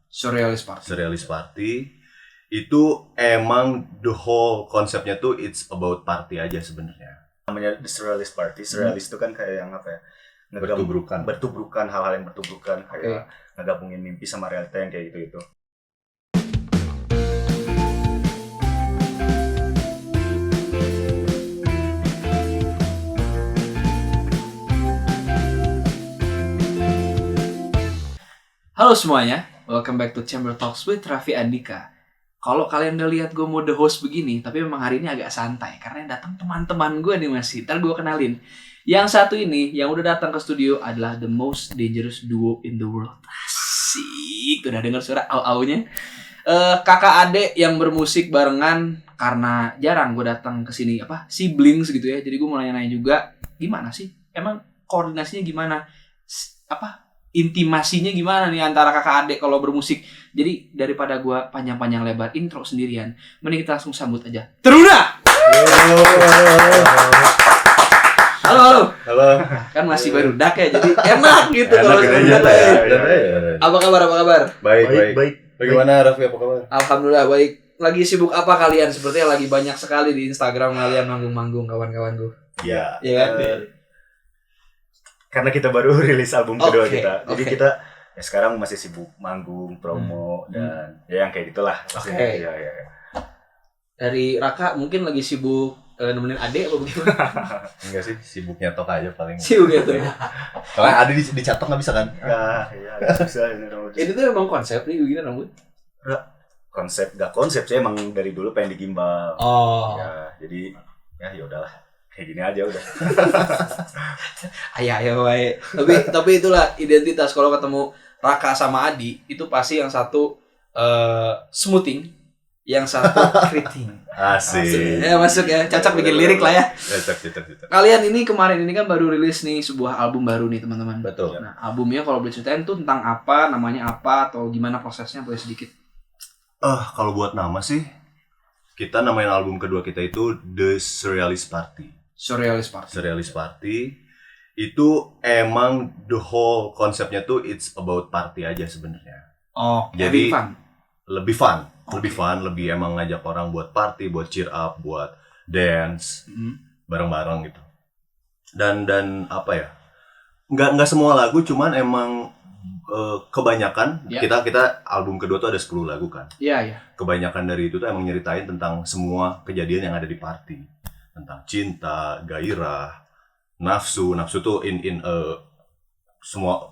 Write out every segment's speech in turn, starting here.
Surrealist Party itu emang the whole konsepnya tuh it's about party aja sebenarnya. Namanya The Surrealist Party. Surrealist itu kan kayak yang apa ya? Bertubrukan hal-hal yang bertubrukan kayak ngegabungin mimpi sama realita yang kayak gitu. Halo semuanya, welcome back to Chamber Talks with Raffi Andika. Kalau kalian udah lihat gue mode host begini, tapi memang hari ini agak santai karena yang datang teman-teman gue nih masih. Ntar gue kenalin. Yang satu ini yang udah datang ke studio adalah the most dangerous duo in the world. Asik, udah dengar suara au-aunya. Kakak adik yang bermusik barengan karena jarang gue datang ke sini siblings gitu ya. Jadi gue mau nanya-nanya juga gimana sih? Emang koordinasinya gimana? Intimasinya gimana nih antara kakak adik kalau bermusik. Jadi daripada gue panjang-panjang lebar intro sendirian, mending kita langsung sambut aja Teruna. Halo. Kan masih baru dak ya, jadi enak gitu kalau nyata ya. Apa kabar? Baik. Bagaimana Raffi, apa kabar? Alhamdulillah baik. Lagi sibuk apa kalian? Sepertinya lagi banyak sekali di Instagram kalian manggung-manggung kawan-kawanku. Iya. Iya kan? Karena kita baru rilis album kedua kita. Jadi Oke. kita ya sekarang masih sibuk manggung, promo dan ya yang kayak gitulah. Oke. Iya. Dari Raka mungkin lagi sibuk nemenin adik apa begitu? Enggak sih, sibuknya tok aja paling. Sibuk gitu ya. Kalau ada dicatok nggak bisa kan? Iya, agak susah ini rambut. Ini tuh emang konsep nih begini rambut. Konsep saya emang dari dulu pengen digimbal. Oh. Ya, jadi ya udahlah. Kayak gini aja udah. Ayo baik. Tapi itulah identitas. Kalau ketemu Raka sama Adi itu pasti yang satu smoothing, yang satu keriting. Asik. Ya masuk ya, cocok bikin lirik lah ya. Cocok. Kalian ini kemarin ini kan baru rilis nih sebuah album baru nih teman-teman. Betul. Nah albumnya kalau boleh ceritain tuh tentang apa, namanya apa atau gimana prosesnya boleh sedikit. Kalau buat nama sih, kita namain album kedua kita itu The Surrealist Party. Surrealist Party itu emang the whole konsepnya tuh it's about party aja sebenarnya. Oh, jadi fun. lebih fun, lebih emang ngajak orang buat party, buat cheer up, buat dance bareng-bareng gitu. Dan apa ya? Nggak semua lagu, cuman emang kebanyakan kita album kedua tuh ada 10 lagu kan. Iya. Kebanyakan dari itu tuh emang nyeritain tentang semua kejadian yang ada di party. Tentang cinta, gairah, nafsu tuh in semua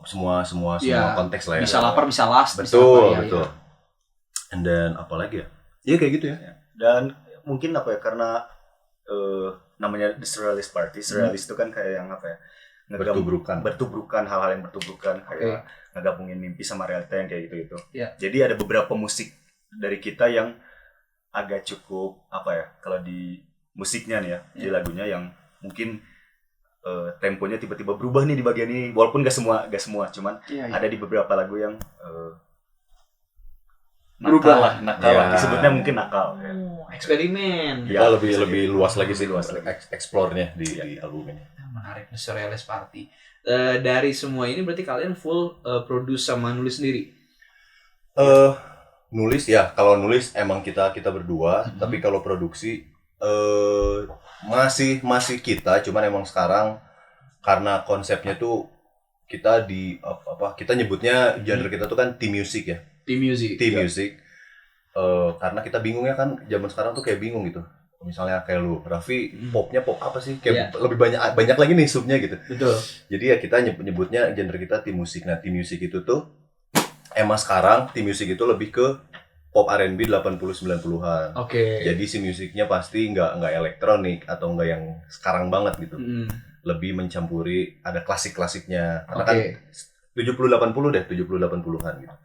konteks lah ya. Bisa lapar, bisa last, betul. bisa apa, ya. And then apa lagi ya? Iya kayak gitu ya. Dan mungkin karena namanya The Surrealist Party. Surrealist itu kan kayak yang bertubrukan hal-hal yang bertubrukan kayak ngegabungin mimpi sama realita yang kayak gitu. Yeah. Jadi ada beberapa musik dari kita yang agak cukup kalau di musiknya nih ya, di lagunya yang mungkin temponya tiba-tiba berubah nih di bagian ini, walaupun gak semua, cuman ada di beberapa lagu yang berubah nakal lah, disebutnya mungkin nakal. Eksperimen. Ya, lebih luas lagi sih, explore-nya di album ini. Menarik, Surrealist Party. Dari semua ini berarti kalian full produce sama nulis sendiri? Nulis ya, kalau nulis emang kita berdua, tapi kalau produksi masih kita, cuman emang sekarang karena konsepnya tuh kita kita nyebutnya genre kita tuh kan team music ya. Team music. Karena kita bingung ya kan, zaman sekarang tuh kayak bingung gitu. Misalnya kayak lu, Raffi, popnya pop apa sih? Kayak lebih banyak lagi nih subnya gitu. Betul. Jadi ya kita nyebutnya genre kita team music. Nah, team music itu tuh emang sekarang team music itu lebih ke pop R&B 80-90-an. Oke. Jadi si musiknya pasti nggak elektronik atau nggak yang sekarang banget gitu. Lebih mencampuri, ada klasik-klasiknya. Karena kan 70-80 deh, 70-80-an gitu.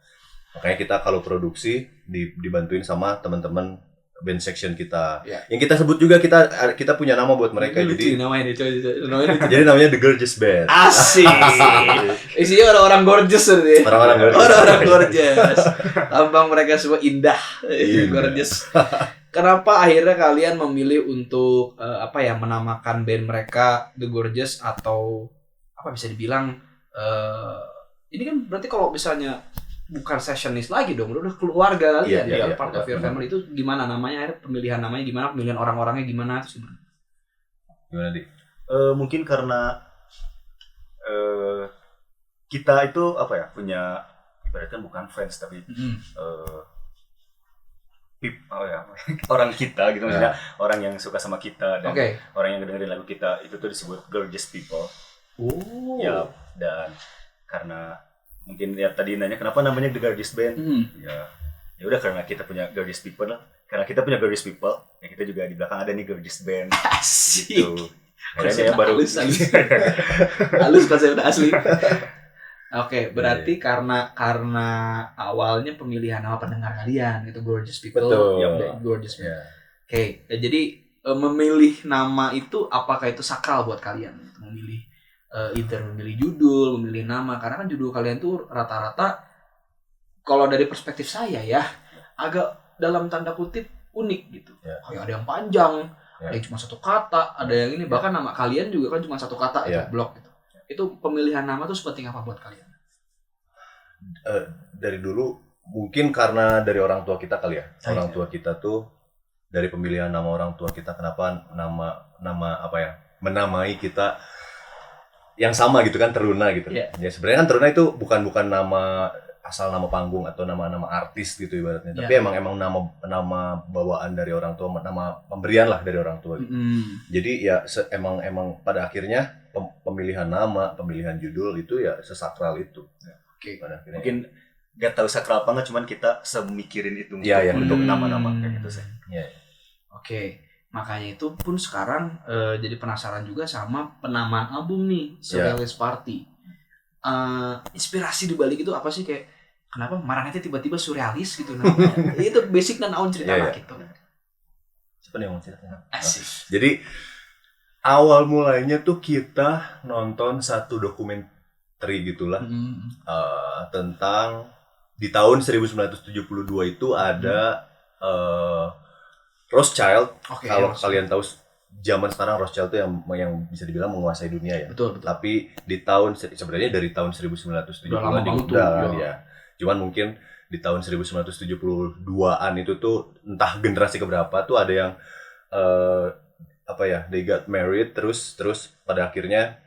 Makanya kita kalau produksi dibantuin sama teman-teman band section kita. Yeah. Yang kita sebut juga kita punya nama buat mereka. Jadi namanya jadi namanya The Gorgeous Band. Asik. Isinya orang-orang gorgeous berarti. Orang-orang gorgeous. Tampang mereka semua indah. Gorgeous. Kenapa akhirnya kalian memilih untuk menamakan band mereka The Gorgeous atau bisa dibilang ini kan berarti kalau misalnya bukan sessionis lagi dong, udah keluarga kalian, Iya, part of your family. Itu gimana namanya, akhirnya pemilihan namanya gimana, pemilihan orang-orangnya gimana, terus gimana? Gimana Di? Mungkin karena kita itu apa ya, punya ibaratnya bukan fans tapi orang kita gitu, maksudnya orang yang suka sama kita dan orang yang dengerin lagu kita itu tuh disebut gorgeous people. Ya, dan karena mungkin ya tadi nanya kenapa namanya The Gorgeous Band. Ya udah karena kita punya gorgeous people lah. Karena kita punya gorgeous people, ya kita juga di belakang ada nih gorgeous band. Gitu. Kayaknya baru halus konsepnya asli. Oke, berarti karena awalnya pemilihan nama pendengar kalian itu gorgeous people, gorgeous people. Oke, jadi memilih nama itu apakah itu sakral buat kalian? Memilih either memilih judul, memilih nama, karena kan judul kalian tuh rata-rata kalau dari perspektif saya ya agak dalam tanda kutip unik gitu. Kayak ada yang panjang, ada yang cuma satu kata, ada yang ini bahkan nama kalian juga kan cuma satu kata itu blok gitu. Itu pemilihan nama tuh seperti apa buat kalian? Dari dulu mungkin karena dari orang tua kita kali ya. Orang tua kita tuh dari pemilihan nama orang tua kita, kenapa nama apa ya, menamai kita yang sama gitu kan, Teruna gitu. Ya sebenarnya kan Teruna itu bukan nama asal nama panggung atau nama artis gitu ibaratnya. Tapi emang nama bawaan dari orang tua, nama pemberian lah dari orang tua gitu. Jadi ya emang pada akhirnya pemilihan nama, pemilihan judul itu ya sesakral itu. Mungkin gak tahu sakral apa nggak, cuman kita semikirin itu untuk nama-nama kayak gitu sih. Makanya itu pun sekarang jadi penasaran juga sama penamaan album nih, Surrealist Party. Inspirasi di balik itu apa sih, kayak kenapa Maranatha tiba-tiba surrealis gitu namanya? Itu basic dan naon cerita gitu. Siapa nih yang ceritanya? Asik. Jadi awal mulainya tuh kita nonton satu dokumenter gitulah tentang di tahun 1972 itu ada Rothschild. Kalau kalian tahu zaman sekarang Rothschild itu yang bisa dibilang menguasai dunia ya. Betul. Tapi di tahun sebenarnya dari tahun 1970-an udah ya. Cuman mungkin di tahun 1972-an itu tuh entah generasi keberapa tuh ada yang they got married terus pada akhirnya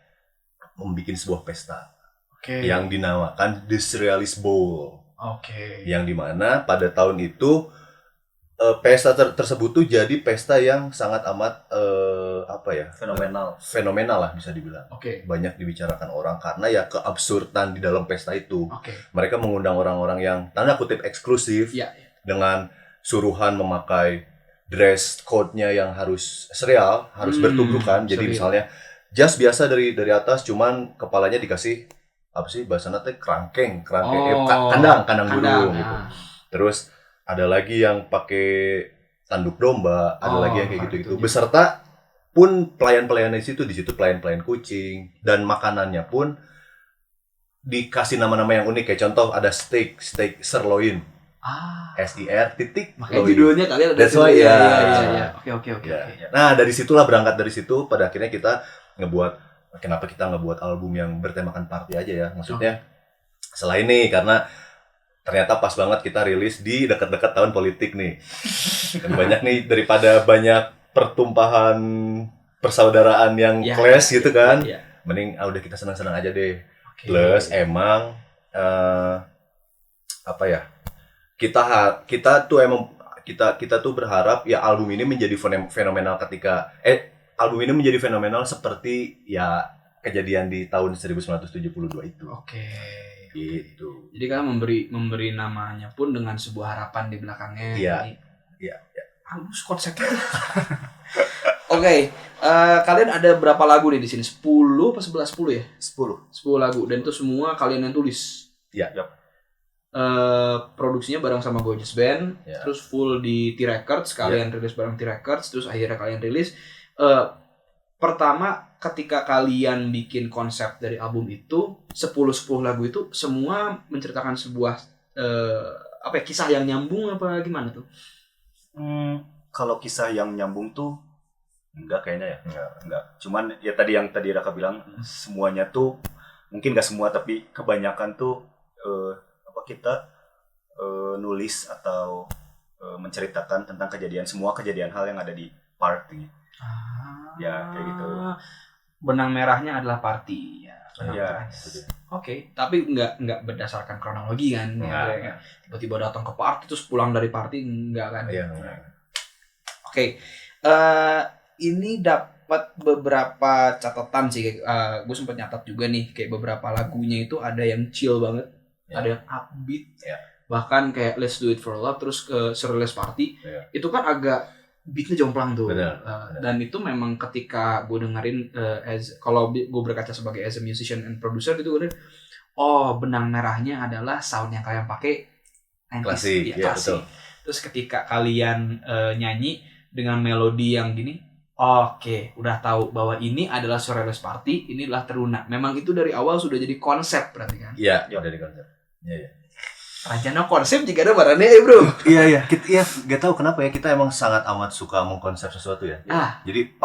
membuat sebuah pesta. Yang dinamakan The Surrealist Bowl. Yang dimana pada tahun itu pesta tersebut tuh jadi pesta yang sangat amat fenomenal lah bisa dibilang. Banyak dibicarakan orang karena ya keabsurdan di dalam pesta itu. Mereka mengundang orang-orang yang tanda kutip eksklusif dengan suruhan memakai dress code-nya yang harus serial, harus bertubrukan. Jadi misalnya jas biasa dari atas, cuman kepalanya dikasih apa sih bahasanya teh kandang burung gitu. Terus ada lagi yang pakai tanduk domba, ada lagi yang kayak gitu-gitu. Beserta pun pelayan-pelayan di situ pelayan-pelayan kucing, dan makanannya pun dikasih nama-nama yang unik, kayak contoh ada steak sirloin. SIR titik makanya judulnya kalian ada. That's why Oke. Nah, berangkat dari situ pada akhirnya kita kenapa kita ngebuat album yang bertemakan party aja ya. Maksudnya selain nih karena ternyata pas banget kita rilis di dekat-dekat tahun politik nih. Dan banyak nih, daripada banyak pertumpahan persaudaraan yang clash gitu kan. Mending udah kita senang-senang aja deh. Plus emang kita tuh berharap ya album ini menjadi fenomenal album ini menjadi fenomenal seperti ya kejadian di tahun 1972 itu. Gitu. Jadi kalian memberi namanya pun dengan sebuah harapan di belakangnya. Iya. Bagus konsepnya. Kalian ada berapa lagu nih di sini? 10 apa 11 ya? 10 lagu, dan itu semua kalian yang tulis. Iya. Produksinya bareng sama Gorgeous Band, terus full di T-Records, kalian rilis bareng T-Records, terus akhirnya kalian rilis. Pertama, ketika kalian bikin konsep dari album itu 10 lagu itu semua menceritakan sebuah kisah yang nyambung apa gimana tuh? Kalau kisah yang nyambung tuh enggak kayaknya ya. Enggak. Cuman ya yang tadi Raka bilang semuanya tuh mungkin enggak semua tapi kebanyakan tuh kita nulis atau menceritakan tentang semua kejadian hal yang ada di party. Ya kayak gitu. Benang merahnya adalah party ya. Ya. Oke, tapi nggak berdasarkan kronologi kan? Ya, tiba-tiba datang ke party terus pulang dari party enggak kan? Iya. Oke, ini dapat beberapa catatan sih. Gue sempat nyatat juga nih, kayak beberapa lagunya itu ada yang chill banget, ada yang upbeat, bahkan kayak Let's Do It For Love, terus ke Surrealist Party, itu kan agak beatnya jomplang tuh. Benar. Dan itu memang ketika gue dengerin, kalau gue berkaca sebagai as a musician and producer itu gue benang merahnya adalah sound yang kalian pakai klasik. Betul. Terus ketika kalian nyanyi dengan melodi yang gini, oke, udah tahu bahwa ini adalah Surrealist Party, inilah Teruna. Memang itu dari awal sudah jadi konsep berarti kan? Iya, dari konsep. Iya. Rajana konsep jika ada barangnya ya bro. Iya. Gak tahu kenapa ya, kita emang sangat amat suka mengkonsep sesuatu ya. Jadi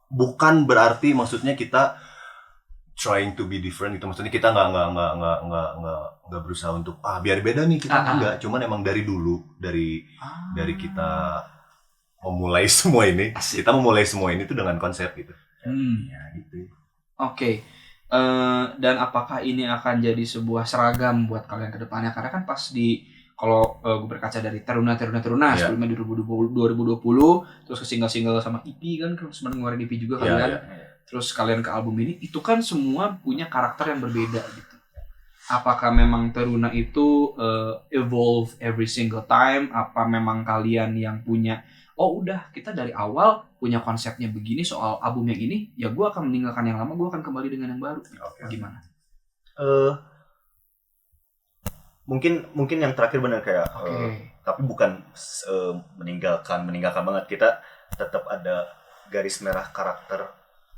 bukan berarti maksudnya kita trying to be different gitu. Maksudnya kita nggak berusaha untuk biar beda nih kita enggak. Cuman emang dari dulu dari kita memulai semua ini, kita memulai semua ini tuh dengan konsep gitu. Ya gitu. Oke. Dan apakah ini akan jadi sebuah seragam buat kalian ke depannya? Karena kan pas kalau gue berkaca dari Teruna sebelumnya 2020, terus ke single-single sama EP kan sebenarnya ngeluarin EP juga kalian. Terus kalian ke album ini, itu kan semua punya karakter yang berbeda gitu. Apakah memang Teruna itu evolve every single time? Apa memang kalian yang punya udah kita dari awal punya konsepnya begini soal album yang ini, ya gue akan meninggalkan yang lama, gue akan kembali dengan yang baru. Gimana? Mungkin yang terakhir benar kayak tapi bukan meninggalkan banget. Kita tetap ada garis merah karakter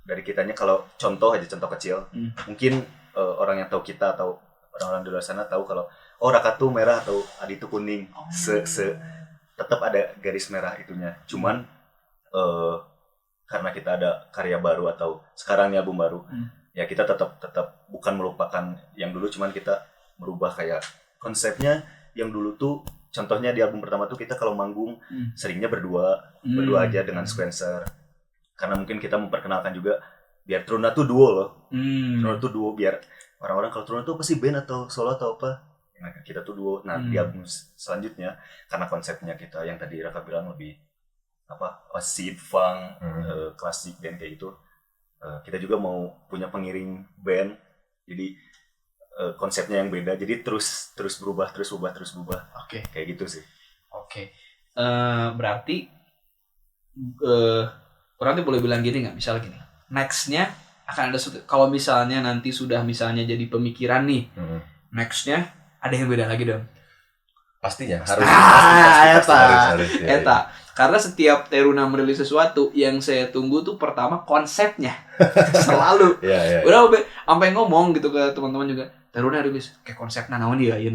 dari kitanya. Kalau contoh kecil, mungkin orang yang tahu kita atau orang-orang di luar sana tahu kalau Raka tuh merah atau Adi tuh kuning. Tetap ada garis merah itunya. Cuman karena kita ada karya baru atau sekarang ini album baru, ya kita tetap bukan melupakan yang dulu, cuman kita merubah kayak konsepnya. Yang dulu tuh contohnya di album pertama tuh kita kalau manggung seringnya berdua aja dengan Squencer. Karena mungkin kita memperkenalkan juga biar Teruna tuh duo loh. Teruna tuh duo biar orang-orang kalau Teruna tuh pasti band atau solo atau apa. Nah, kita tuh duo. Nah, di album selanjutnya karena konsepnya kita yang tadi Raka bilang lebih seed funk, klasik band kayak gitu. Kita juga mau punya pengiring band. Jadi konsepnya yang beda. Jadi terus berubah. Oke. Kayak gitu sih. Oke. Berarti nanti boleh bilang gini nggak? Misalnya gini. Next-nya akan ada kalau misalnya nanti sudah misalnya jadi pemikiran nih. Next-nya ada yang beda lagi dong. Pastinya harus. Eta. Karena setiap Teruna merilis sesuatu, yang saya tunggu tuh pertama konsepnya. Selalu. Udah sampai ngomong gitu ke teman-teman juga. Teruna rilis kayak konsepnya naon dia ya.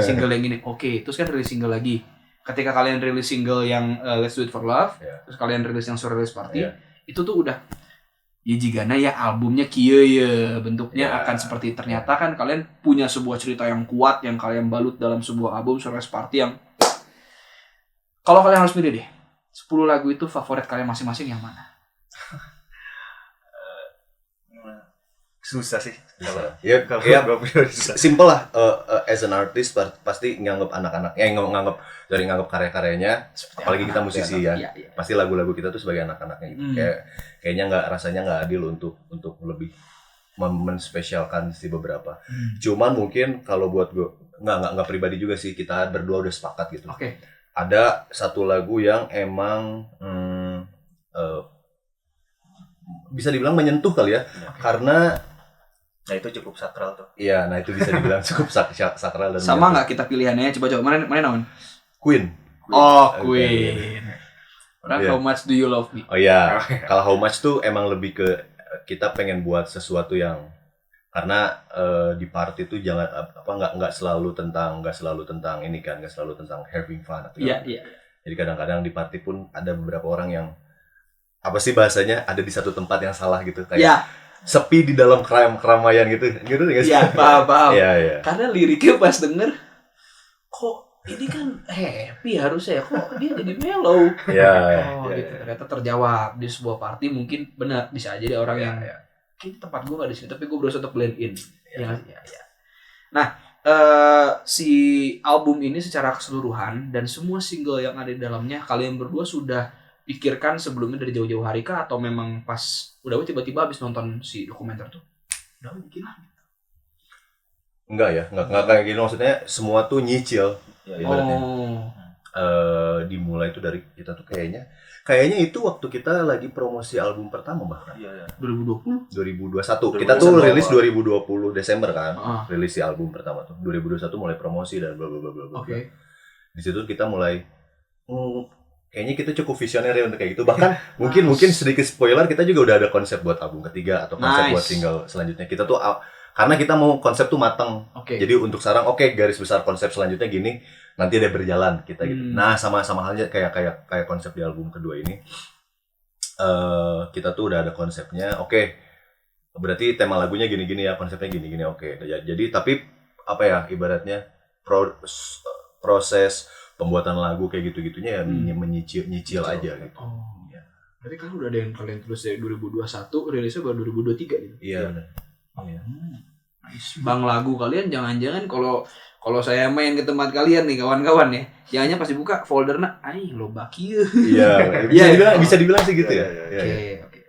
Single yang ini. Oke, terus kan rilis single lagi. Ketika kalian rilis single yang Let's Do It For Love, terus kalian rilis yang Surrealist Party, itu tuh udah ya jigana ya albumnya kieu ya bentuknya akan seperti ternyata kan kalian punya sebuah cerita yang kuat yang kalian balut dalam sebuah album Surrealist Party yang kalau kalian harus pilih deh 10 lagu itu favorit kalian masing-masing yang mana? Susah sih. Kalau simple lah. As an artist pasti nganggap anak-anak, nganggap karya-karyanya. Apalagi kita musisi ya. Pasti lagu-lagu kita tuh sebagai anak-anaknya gitu. Kayaknya rasanya nggak adil untuk lebih menspesialkan si beberapa. Cuman mungkin kalau buat gue nggak pribadi juga sih, kita berdua udah sepakat gitu. Ada satu lagu yang emang bisa dibilang menyentuh kali ya. Karena itu cukup sakral tuh. Iya, nah itu bisa dibilang cukup sakral dan sama nggak kita pilihannya? Coba mana naon? Queen. Queen. How much do you love me? Oh iya, kalau How Much tuh emang lebih ke kita pengen buat sesuatu yang karena di party itu jangan nggak selalu tentang ini kan, nggak selalu tentang having fun atau Jadi kadang-kadang di party pun ada beberapa orang yang apa sih bahasanya ada di satu tempat yang salah gitu kayak sepi di dalam keramaian gitu nggak sih? Iya, paham. Iya. Karena liriknya pas denger kok ini kan happy harusnya ya, kok dia jadi mellow. Iya. Gitu. Ternyata terjawab di sebuah party, mungkin benar bisa aja dia orang yang kayaknya tempat gue gak di sini, tapi gue berusaha untuk blend in. Ya. Nah, si album ini secara keseluruhan dan semua single yang ada di dalamnya, kalian berdua sudah pikirkan sebelumnya dari jauh-jauh hari kah, atau memang pas udah tiba-tiba habis nonton si dokumenter tuh udah bikin lah? Enggak kayak gini, maksudnya semua tuh nyicil. Ibaratnya. Dimulai itu dari kita tuh kayaknya itu waktu kita lagi promosi album pertama bahkan. 2021. Kita tuh rilis 2020 Desember kan. Rilis si album pertama tuh. 2021 mulai promosi dan bla bla bla bla. Oke. Di situ kita mulai kayaknya kita cukup visioner ya untuk kayak gitu. Bahkan mungkin sedikit spoiler, kita juga udah ada konsep buat album ketiga atau konsep buat single selanjutnya. Kita tuh karena kita mau konsep tuh matang. Jadi untuk sekarang garis besar konsep selanjutnya gini, nanti ada berjalan kita gitu. Nah, sama halnya kayak konsep di album kedua ini. Kita tuh udah ada konsepnya. Berarti tema lagunya gini-gini ya, konsepnya gini-gini. Jadi tapi apa ya, ibaratnya proses pembuatan lagu kayak gitu-gitunya ya menyicil aja gitu. Berarti kan udah ada yang kalian tulis dari 2021, rilisnya baru 2023 gitu. Iya benar. Nice. Bang, lagu kalian jangan-jangan kalau saya main ke tempat kalian nih kawan-kawan ya, jangannya pasti buka foldernya lo baki. Iya, bisa dibilang sih gitu ya. Oke.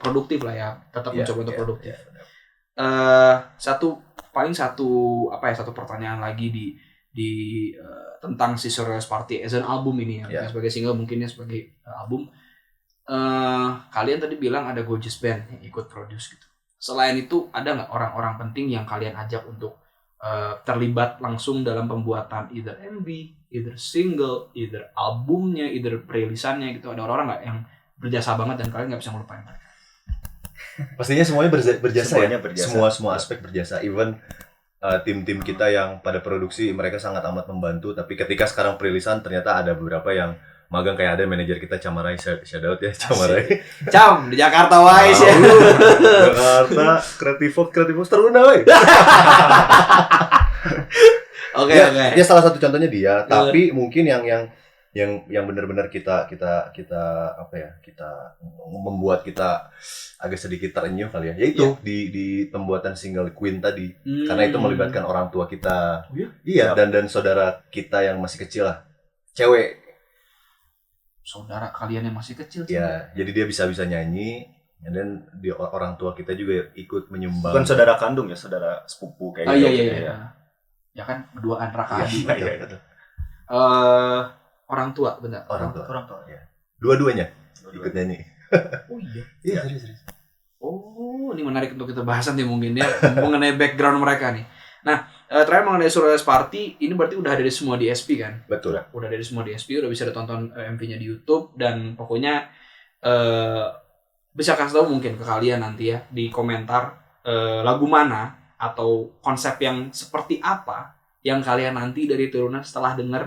Produktif lah ya, tetap mencoba untuk produktif. Satu pertanyaan lagi di tentang si Surrealist Party as an album ini ya, sebagai single mungkinnya sebagai album. Kalian tadi bilang ada Gorgeous Band yang ikut produce gitu. Selain itu, ada nggak orang-orang penting yang kalian ajak untuk terlibat langsung dalam pembuatan either MV, either single, either albumnya, either perilisannya gitu? Ada orang-orang nggak yang berjasa banget dan kalian nggak bisa ngelupain mereka? Pastinya semuanya berjasa semuanya ya. Berjasa. Semua aspek berjasa. Even tim-tim kita yang pada produksi, mereka sangat amat membantu. Tapi ketika sekarang perilisan, ternyata ada beberapa yang magang, kayak ada manajer kita Camarai, shout out ya Camarai. Cam di Jakarta wise ya. Jakarta Kreativos teruna weh. Oke. Ya salah satu contohnya dia, tapi mungkin yang benar-benar kita apa ya, kita membuat kita agak sedikit terenyuh kali ya, yaitu di pembuatan single Queen tadi. Karena itu melibatkan orang tua kita. Iya, dan saudara kita yang masih kecil lah. Cewek. Saudara kalian yang masih kecil. Ya, jadi dia bisa nyanyi, dan orang tua kita juga ikut menyumbang. Bukan saudara kandung ya, saudara sepupu kayak gitu. Iya. Ya kan berduaan Raka Adi. Iya. Orang tua, benar. Orang tua. Ya. Dua-duanya ikut nyanyi. Oh iya. Iya, serius. Oh, ini menarik untuk kita bahas nanti mungkin ya mengenai background mereka nih. Nah, terakhir mengenai Surrealist Party, ini berarti udah ada di semua DSP kan? Betul. Udah ada di semua DSP, udah bisa ditonton MV-nya di YouTube, dan pokoknya bisa kasih tahu mungkin ke kalian nanti ya di komentar lagu mana atau konsep yang seperti apa yang kalian nanti dari Teruna setelah denger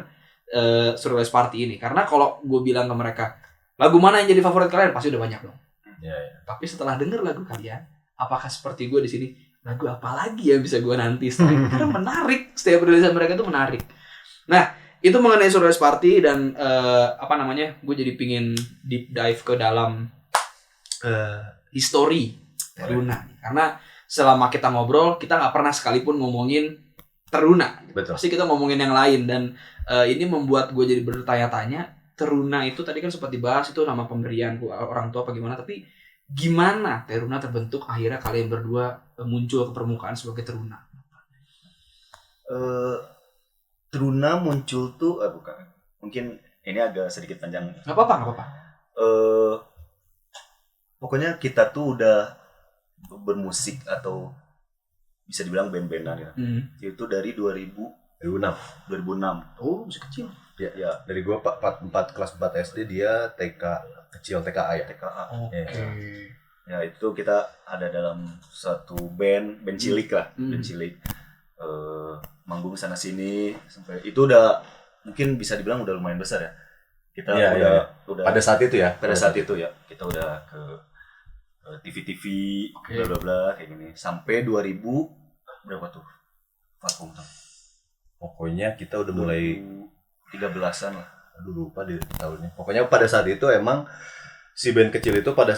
Surrealist Party ini. Karena kalau gue bilang ke mereka, lagu mana yang jadi favorit kalian, pasti udah banyak dong. Ya. Tapi setelah denger lagu kalian, apakah seperti gue di sini, lagu apa lagi yang bisa gue nanti setelah karena menarik, setiap rilisan mereka tuh menarik. Nah, itu mengenai Surrealist Party dan gue jadi pingin deep dive ke dalam history Teruna. Karena selama kita ngobrol, kita nggak pernah sekalipun ngomongin Teruna. Betul. Pasti kita ngomongin yang lain, dan ini membuat gue jadi bertanya-tanya. Teruna itu tadi kan sempat dibahas, itu nama pemberian orang tua apa gimana, tapi gimana Teruna terbentuk, akhirnya kalian berdua muncul ke permukaan sebagai Teruna? Teruna muncul tuh bukan. Mungkin ini agak sedikit panjang. Gak apa-apa. Pokoknya kita tuh udah bermusik atau bisa dibilang band-bandan ya. Itu dari 2006. Oh, masih kecil. Ya. Dari gua kelas 4 SD, dia TK kecil, TKA ya. Oke. Ya, itu kita ada dalam suatu band cilik lah, band cilik. Manggung sana sini sampai itu udah mungkin bisa dibilang udah lumayan besar ya. Kita udah pada saat itu ya. Kita udah ke TV bla bla bla kayak gini sampai 2000 berapa tuh? 40 tahun. Pokoknya kita udah mulai 13-an lah. aduh lupa deh tahunnya. Pokoknya pada saat itu emang si band kecil itu pada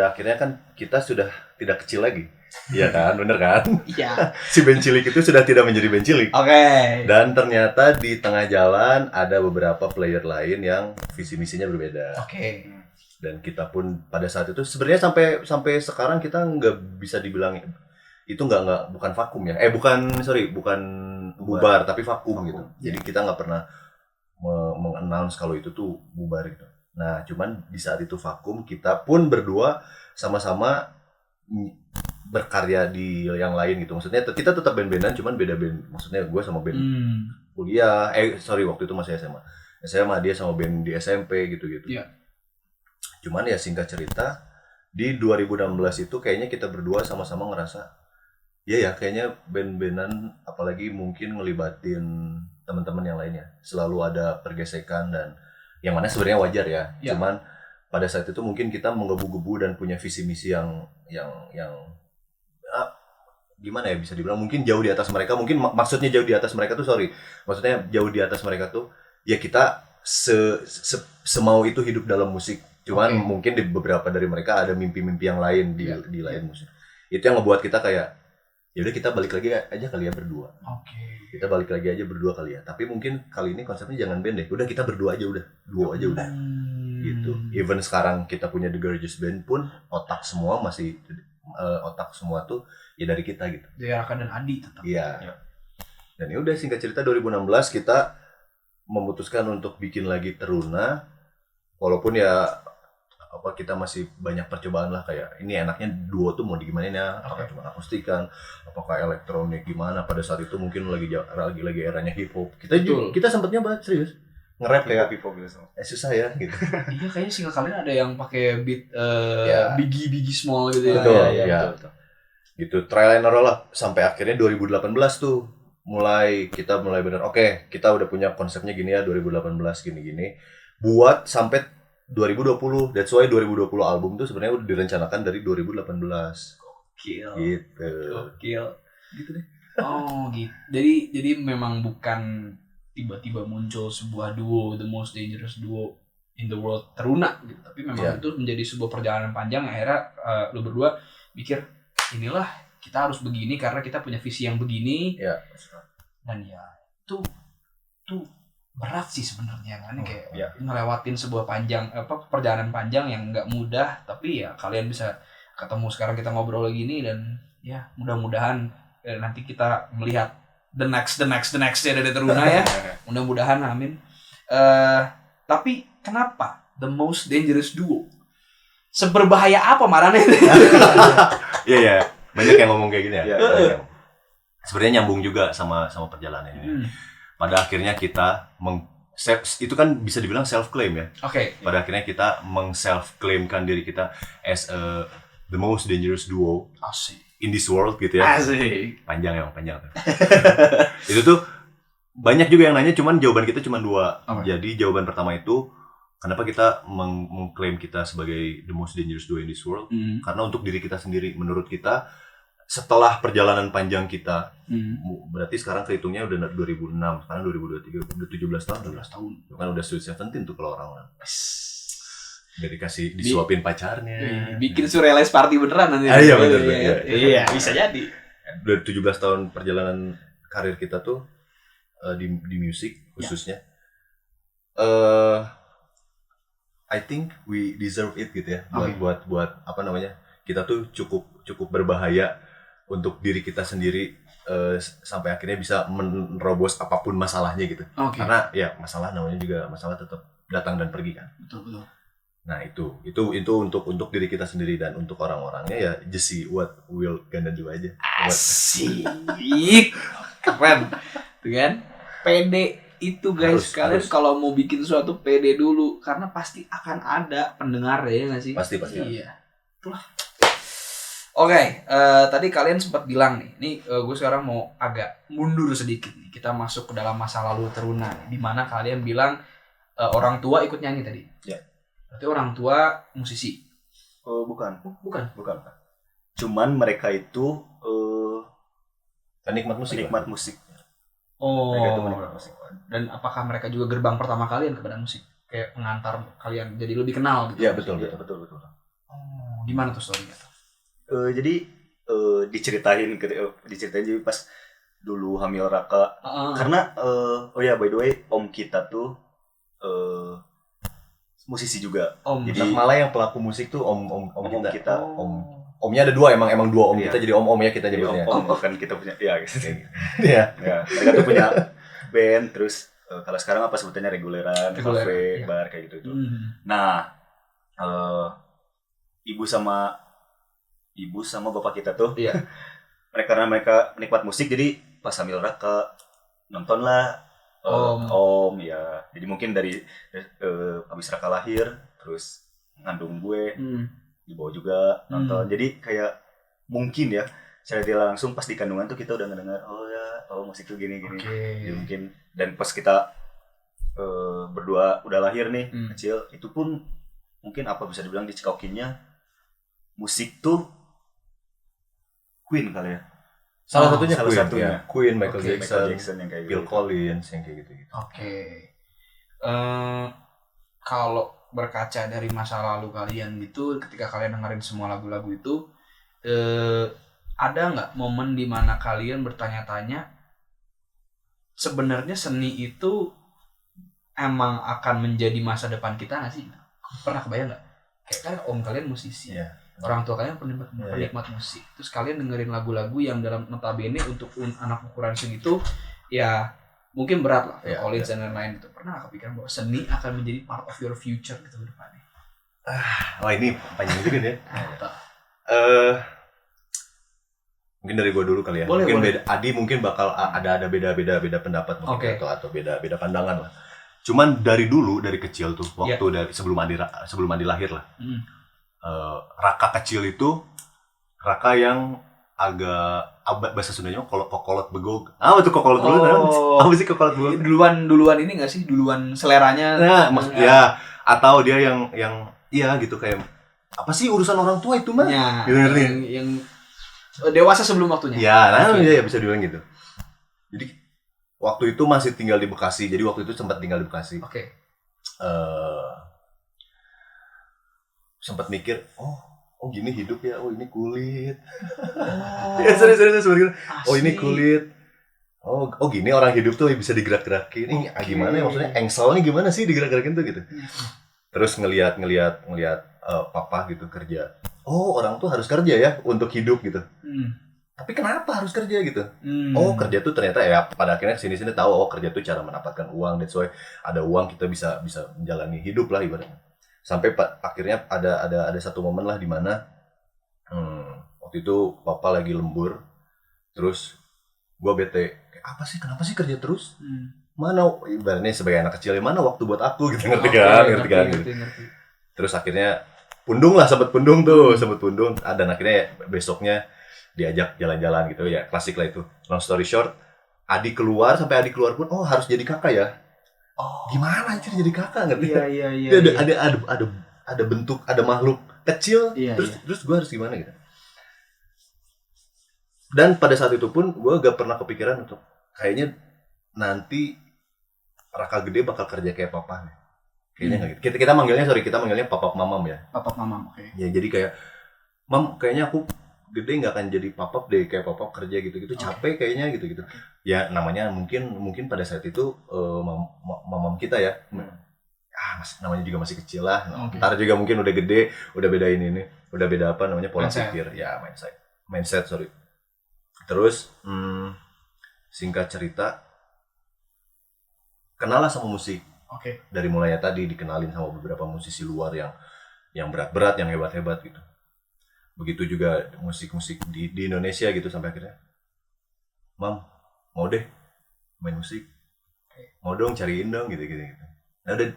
akhirnya kan kita sudah tidak kecil lagi. Iya kan, bener kan? Iya. Si band cilik itu sudah tidak menjadi band cilik. Oke. Dan ternyata di tengah jalan ada beberapa player lain yang visi misinya berbeda. Oke. Dan kita pun pada saat itu sebenarnya sampai sekarang kita nggak bisa dibilang itu bukan vakum ya. Bukan bubar tapi vakum gitu. Jadi kita nggak pernah mengannounce kalau itu tuh bubar gitu. Nah, cuman di saat itu vakum kita pun berdua sama-sama berkarya di yang lain gitu. Maksudnya kita tetap band-bandan cuman beda band. Maksudnya gue sama band kuliah. Waktu itu masih SMA. SMA dia sama band di SMP gitu-gitu. Iya. Cuman ya singkat cerita di 2016 itu kayaknya kita berdua sama-sama ngerasa ya kayaknya band-bandan apalagi mungkin ngelibatin teman-teman yang lainnya selalu ada pergesekan dan yang mana sebenarnya wajar ya. Cuman pada saat itu mungkin kita menggebu-gebu dan punya visi misi yang gimana ya bisa dibilang mungkin jauh di atas mereka. Mungkin maksudnya jauh di atas mereka tuh maksudnya jauh di atas mereka tuh ya kita semau itu hidup dalam musik. Cuman mungkin di beberapa dari mereka ada mimpi-mimpi yang lain di lain musik. Itu yang ngebuat kita kayak ya udah kita balik lagi aja kali ya berdua. Kita balik lagi aja berdua kali ya. Tapi mungkin kali ini konsepnya jangan band deh. Udah kita berdua aja udah. Duo aja udah. Gitu. Even sekarang kita punya The Gorgeous Band pun otak semua tuh ya dari kita gitu. Dari Raka dan Adi tetap. Iya. Dan ya udah singkat cerita 2016 kita memutuskan untuk bikin lagi Teruna. Walaupun ya kita masih banyak percobaan lah kayak ini enaknya duo tuh mau digimanain ya, apakah cuma akustikan, apakah elektronik gimana. Pada saat itu mungkin lagi eranya hip hop. Kita sempatnya banget serius nge-rap kayak hip hop gitu. susah ya gitu. Iya kayaknya single kalian ada yang pakai beat biggie small gitu ya. Betul. Gitu trial and error lah sampai akhirnya 2018 tuh kita mulai bener kita udah punya konsepnya gini ya 2018 gini buat sampai 2020. That's why 2020 album tuh sebenarnya udah direncanakan dari 2018. Gokil. Gitu deh. Oh gitu. Jadi memang bukan tiba-tiba muncul sebuah duo, the most dangerous duo in the world, Teruna gitu. Tapi memang itu menjadi sebuah perjalanan panjang. Akhirnya lu berdua mikir inilah kita harus begini karena kita punya visi yang begini. Iya. Dan ya itu berat sih sebenarnya kan kayak ngelewatin sebuah perjalanan panjang yang nggak mudah, tapi ya kalian bisa ketemu sekarang kita ngobrol gini dan ya mudah-mudahan nanti kita melihat the next ya dari Teruna ya. Mudah-mudahan amin. Tapi kenapa the most dangerous duo? Seberbahaya apa Marane? Iya. Banyak yang ngomong kayak gini ya. Sebenarnya nyambung juga sama perjalanan ini. Pada akhirnya kita itu kan bisa dibilang self claim ya. Pada akhirnya kita self claimkan diri kita as the most dangerous duo in this world gitu ya. Panjang. Itu tuh banyak juga yang nanya, cuman jawaban kita cuma 2. Jadi jawaban pertama itu kenapa kita mengklaim kita sebagai the most dangerous duo in this world? Karena untuk diri kita sendiri, menurut kita setelah perjalanan panjang kita, berarti sekarang kehitungnya udah 2006, sekarang 2023, udah 17 tahun. Kan udah Sweet 17 tuh kalau orang-orang. Udah disuapin pacarnya. Bikin surrealize party beneran nanti. Iya bener. Iya, bisa jadi. Udah 17 tahun perjalanan karir kita tuh di musik khususnya. I think we deserve it gitu ya. Buat apa namanya? Kita tuh cukup berbahaya untuk diri kita sendiri sampai akhirnya bisa menerobos apapun masalahnya gitu. Karena ya masalah namanya juga masalah tetap datang dan pergi kan. Betul. Nah itu untuk diri kita sendiri dan untuk orang-orangnya ya just see what we'll gonna do aja. Asik. Keren. Tuh kan? Pede itu guys, kalian kalau mau bikin sesuatu pede dulu karena pasti akan ada pendengar ya nggak sih? Pasti. Iya. Itulah. Tadi kalian sempat bilang nih gue sekarang mau agak mundur sedikit nih. Kita masuk ke dalam masa lalu Teruna, di mana kalian bilang orang tua ikut nyanyi tadi. Ya. Berarti orang tua musisi. Bukan. Bukan. Cuman mereka itu penikmat musik. Mereka tuh menikmat musik. Dan apakah mereka juga gerbang pertama kalian kepada musik? Kayak pengantar kalian jadi lebih kenal gitu? Iya betul. Oh, gimana tuh story-nya? Jadi diceritain jadi pas dulu hamil Raka. Karena oh ya by the way om kita tuh musisi juga. Jadi malah yang pelaku musik tuh om kita. Oh. Omnya ada dua, emang dua om Iya. kita, jadi om ya kita Jadi nyebutnya. om bukan kita punya ya gitu. Iya. Ya, mereka tuh punya band terus kalau sekarang apa sebutannya reguleran, kafe, iya. bar kayak gitu. Nah, ibu sama bapak kita tuh, iya. karena mereka penikmat musik, jadi pas hamil Raka nontonlah om ya. Jadi mungkin dari habis Raka lahir, terus ngandung gue, dibawa juga nonton. Jadi kayak mungkin ya, secara dia langsung pas di kandungan tuh kita udah ngedengar musik tuh gini. Jadi mungkin dan pas kita berdua udah lahir nih kecil, itu pun mungkin apa bisa dibilang dicekokinnya musik tuh Queen kali ya. Salah satunya satunya. Queen, Michael Jackson yang kayak Phil gitu. Collins yang kayak gitu. Oke. Kalau berkaca dari masa lalu kalian gitu, ketika kalian dengerin semua lagu-lagu itu, ada nggak momen di mana kalian bertanya-tanya sebenarnya seni itu emang akan menjadi masa depan kita nggak sih? Pernah kebayang nggak? Kayak kan om kalian musisi, orang tua kalian penikmat musik, terus kalian dengerin lagu-lagu yang dalam notabene untuk anak ukuran segitu, ya mungkin berat lah, Collins dan lain-lain itu. Pernah nggak kepikiran bahwa seni akan menjadi part of your future gitu ke depannya? Ini panjang juga nih. Mungkin dari gue dulu kali ya. Boleh. Adi mungkin bakal ada beda pendapat mungkin atau beda pandangan lah. Cuman dari dulu, dari kecil tuh, waktu dari sebelum Adi lahir lah. Raka kecil itu Raka yang agak bahasa Sundanya kokolot begog. Itu kokolot begog. Apa sih kokolot begog? Duluan ini nggak sih? Duluan seleranya. Ya, atau dia yang iya gitu, kayak apa sih urusan orang tua itu mah? Ya, gitu, yang dewasa sebelum waktunya. Ya, ya bisa dibilang gitu. Jadi waktu itu masih tinggal di Bekasi. Jadi waktu itu sempat tinggal di Bekasi. Oke. Sempat mikir, oh gini hidup ya, oh ini kulit. Ya serius begitu. Oh ini kulit. Oh gini orang hidup tuh bisa digerak-gerakin. Ini gimana ya, maksudnya engselnya gimana sih digerak-gerakin tuh gitu. Terus ngelihat papa gitu kerja. Oh orang tuh harus kerja ya untuk hidup gitu. Tapi kenapa harus kerja gitu? Oh kerja tuh ternyata ya pada akhirnya sini tahu kerja tuh cara mendapatkan uang. That's why ada uang kita bisa menjalani hidup lah ibaratnya. Sampai akhirnya ada satu momen lah di mana waktu itu papa lagi lembur, terus gua bete, kenapa sih kerja terus? Mana ibaratnya sebagai anak kecil, mana waktu buat aku gitu, ngerti kan? Terus akhirnya sempat pundung dan akhirnya besoknya diajak jalan-jalan gitu ya, klasik lah itu. Long story short, Adi keluar pun harus jadi kakak ya. Gimana anjir jadi kakak, ngerti? Iya. Ada bentuk, ada makhluk kecil, terus gue harus gimana gitu. Dan pada saat itu pun gue gak pernah kepikiran untuk kayaknya nanti Raka gede bakal kerja kayak papa nih. Kayaknya nggak gitu. Kita manggilnya papa mamam ya. Papa mamam, oke. Ya jadi kayak, mam kayaknya aku gede nggak akan jadi papap deh, kayak papap kerja gitu capek kayaknya gitu. Ya namanya mungkin pada saat itu mamam kita ya, namanya juga masih kecil lah. Ntar juga mungkin udah gede, udah beda udah beda apa namanya pola pikir ya, mindset sorry. Terus singkat cerita, kenal lah sama musik. Dari mulanya tadi dikenalin sama beberapa musisi luar yang berat-berat, yang hebat-hebat gitu. Begitu juga musik-musik di Indonesia gitu, sampai akhirnya, mam mau deh main musik, mau dong cariin dong gitu. Nah udah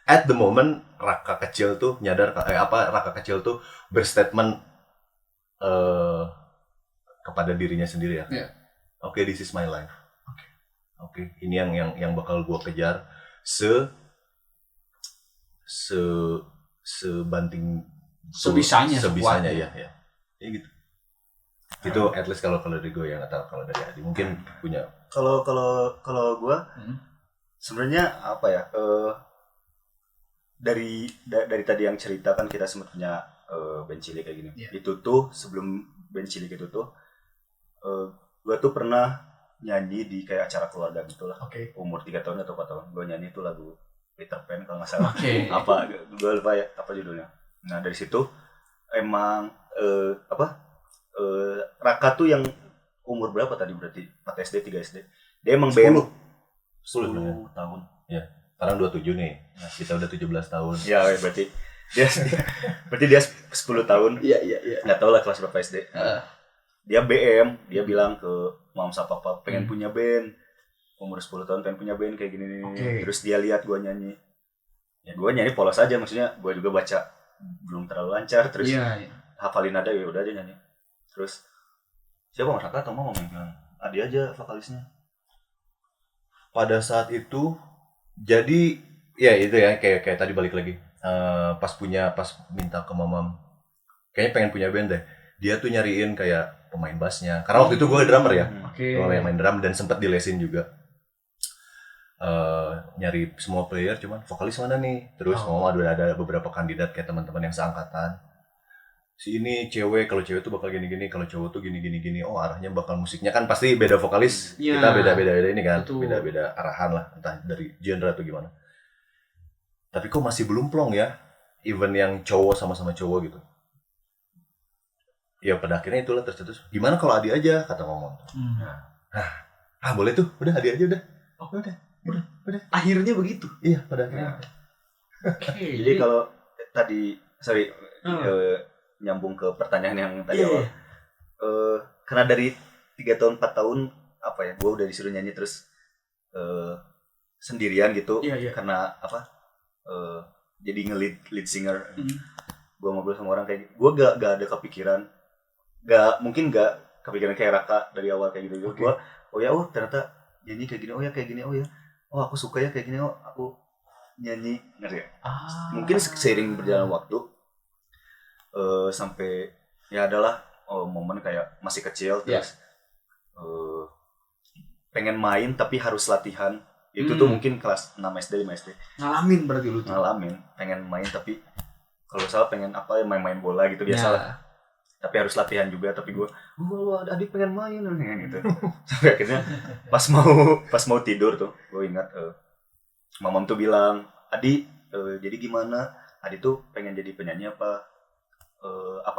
at the moment Raka kecil tuh nyadar Raka kecil tuh berstatement kepada dirinya sendiri ya. Oke, this is my life. Oke, ini yang bakal gua kejar sebanting sebisanya ya gitu. Itu at least kalau dari gue ya, nggak tahu kalau dari Adi mungkin punya. Kalau gue sebenarnya apa ya? Dari tadi yang cerita kan kita sempat punya band cilik kayak gini. Yeah. Itu tuh sebelum band cilik itu tuh gue tuh pernah nyanyi di kayak acara keluarga gitulah. Umur 3 tahun atau 4 tahun gue nyanyi itu lagu Peter Pan kalau nggak salah. Apa gue lupa ya apa judulnya. Nah dari situ emang Raka tuh yang umur berapa tadi berarti 4 SD 3 SD dia emang 10 tahun ya. Sekarang 27 nih. Nah, kita udah 17 tahun. ya berarti dia 10 tahun. Iya. Nggak tahu lah kelas berapa SD. Dia BM, dia bilang ke mama sama papa pengen punya band. Umur 10 tahun pengen punya band kayak gini. Terus dia lihat gua nyanyi. Ya gua nyanyi polos aja, maksudnya gua juga baca belum terlalu lancar, terus hafalin nada ya udah aja nyanyi. Terus siapa Mas Raka atau mau bilang Adi aja vokalisnya. Pada saat itu jadi ya itu ya kayak tadi balik lagi. Pas minta ke mamam kayaknya pengen punya band deh. Dia tuh nyariin kayak pemain bassnya. Karena waktu itu gue drummer ya. Gue main drum dan sempet dilesin juga. Nyari semua player cuman vokalis mana nih. Terus ada beberapa kandidat kayak teman-teman yang seangkatan. Si ini cewek, kalau cewek tuh bakal gini-gini, kalau cowok tuh gini-gini. Oh, arahnya bakal musiknya kan pasti beda vokalis. Kita beda-beda ini kan. Betul. Beda-beda arahan lah, entah dari genre atau gimana. Tapi kok masih belum plong ya. Even yang cowok sama-sama cowok gitu. Ya pada akhirnya itulah tercetus. Gimana kalau Adi aja, kata Momon. Boleh tuh, udah Adi aja udah. Udah. Akhirnya begitu. Iya, pada akhirnya. Jadi kalau tadi nyambung ke pertanyaan yang tadi awal. Karena dari 3 tahun 4 tahun apa ya, gue udah disuruh nyanyi terus sendirian gitu. Karena apa? Jadi lead singer. Gue ngobrol sama orang kayak gue gak ada kepikiran. Mungkin gak kepikiran kayak Raka dari awal kayak gitu. Gue ternyata nyanyi kayak gini. Kayak gini. Aku suka ya kayak gini. Aku nyanyi, ngerti ya? Mungkin seiring berjalan waktu sampai ya adalah momen kayak masih kecil terus pengen main tapi harus latihan. Itu tuh mungkin kelas 6 SD 5 SD. Ngalamin berarti lu tuh. Ngalamin, pengen main tapi kalau salah pengen main bola gitu biasalah. Tapi harus latihan juga, tapi gue adik pengen main gitu. Sampai akhirnya pas mau tidur tuh, gue ingat mamam tuh bilang, "Adi, jadi gimana? Adi tuh pengen jadi penyanyi apa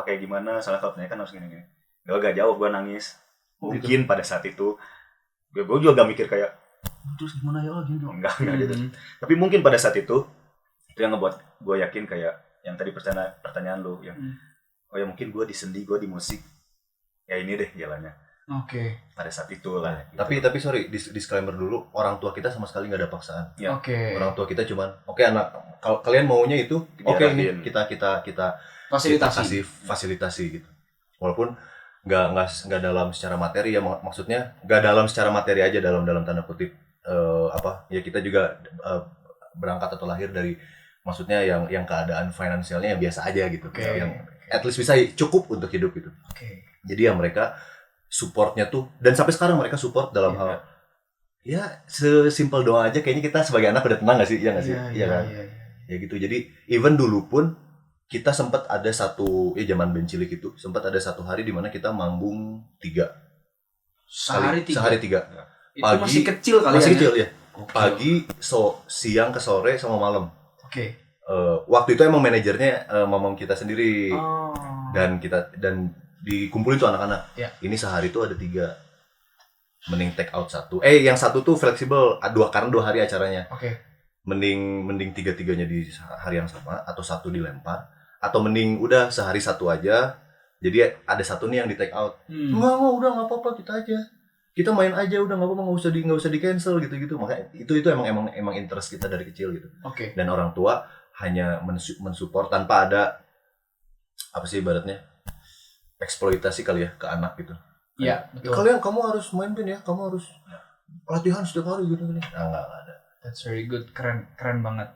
kayak gimana? Salah kalau penyanyi kan harus gini." Gak jawab, gue nangis. Mungkin pada saat itu gue juga gak mikir kayak terus gimana ya gitu. Enggak gitu. Tapi mungkin pada saat itu yang ngebuat gue yakin kayak yang tadi pertanyaan lu yang ya mungkin gue di sendi, gue di musik. Ya ini deh jalannya. Pada saat itu lah. Gitu. Tapi sorry, disclaimer dulu, orang tua kita sama sekali nggak ada paksaan. Ya. Orang tua kita cuman, anak, kalau kalian maunya itu, ini kita kasih fasilitasi gitu. Walaupun nggak dalam secara materi ya, maksudnya nggak dalam secara materi aja, dalam tanda kutip ya kita juga berangkat atau lahir dari maksudnya yang keadaan finansialnya yang biasa aja gitu, yang at least bisa cukup untuk hidup gitu. Jadi ya mereka supportnya tuh, dan sampai sekarang mereka support dalam hal ya sesimpel doa aja. Kayaknya kita sebagai anak udah tenang nggak sih, nggak sih, kan? Ya gitu. Jadi even dulu pun kita sempat ada zaman band cilik itu sempat ada satu hari di mana kita manggung 3 sehari 3. Pagi, itu masih kecil kali masih kecil ya. Pagi, siang ke sore sama malam. Waktu itu emang manajernya mamam kita sendiri. Dan dikumpulin tuh anak-anak. Ini sehari tuh ada 3. Mending take out 1. Yang 1 tuh fleksibel, karena 2 hari acaranya. Mending 3-3-nya di hari yang sama atau 1 dilempar, atau mending udah sehari 1 aja. Jadi ada 1 nih yang di take out. Udah nggak apa-apa, kita main aja, udah nggak apa-apa, nggak usah di cancel gitu. Makanya itu emang interest kita dari kecil gitu. Dan orang tua hanya mensupport tanpa ada apa sih ibaratnya eksploitasi kali ya ke anak gitu. Betul. Kamu harus main band ya, kamu harus latihan setiap hari gitu. Nggak ada. That's very good, keren banget.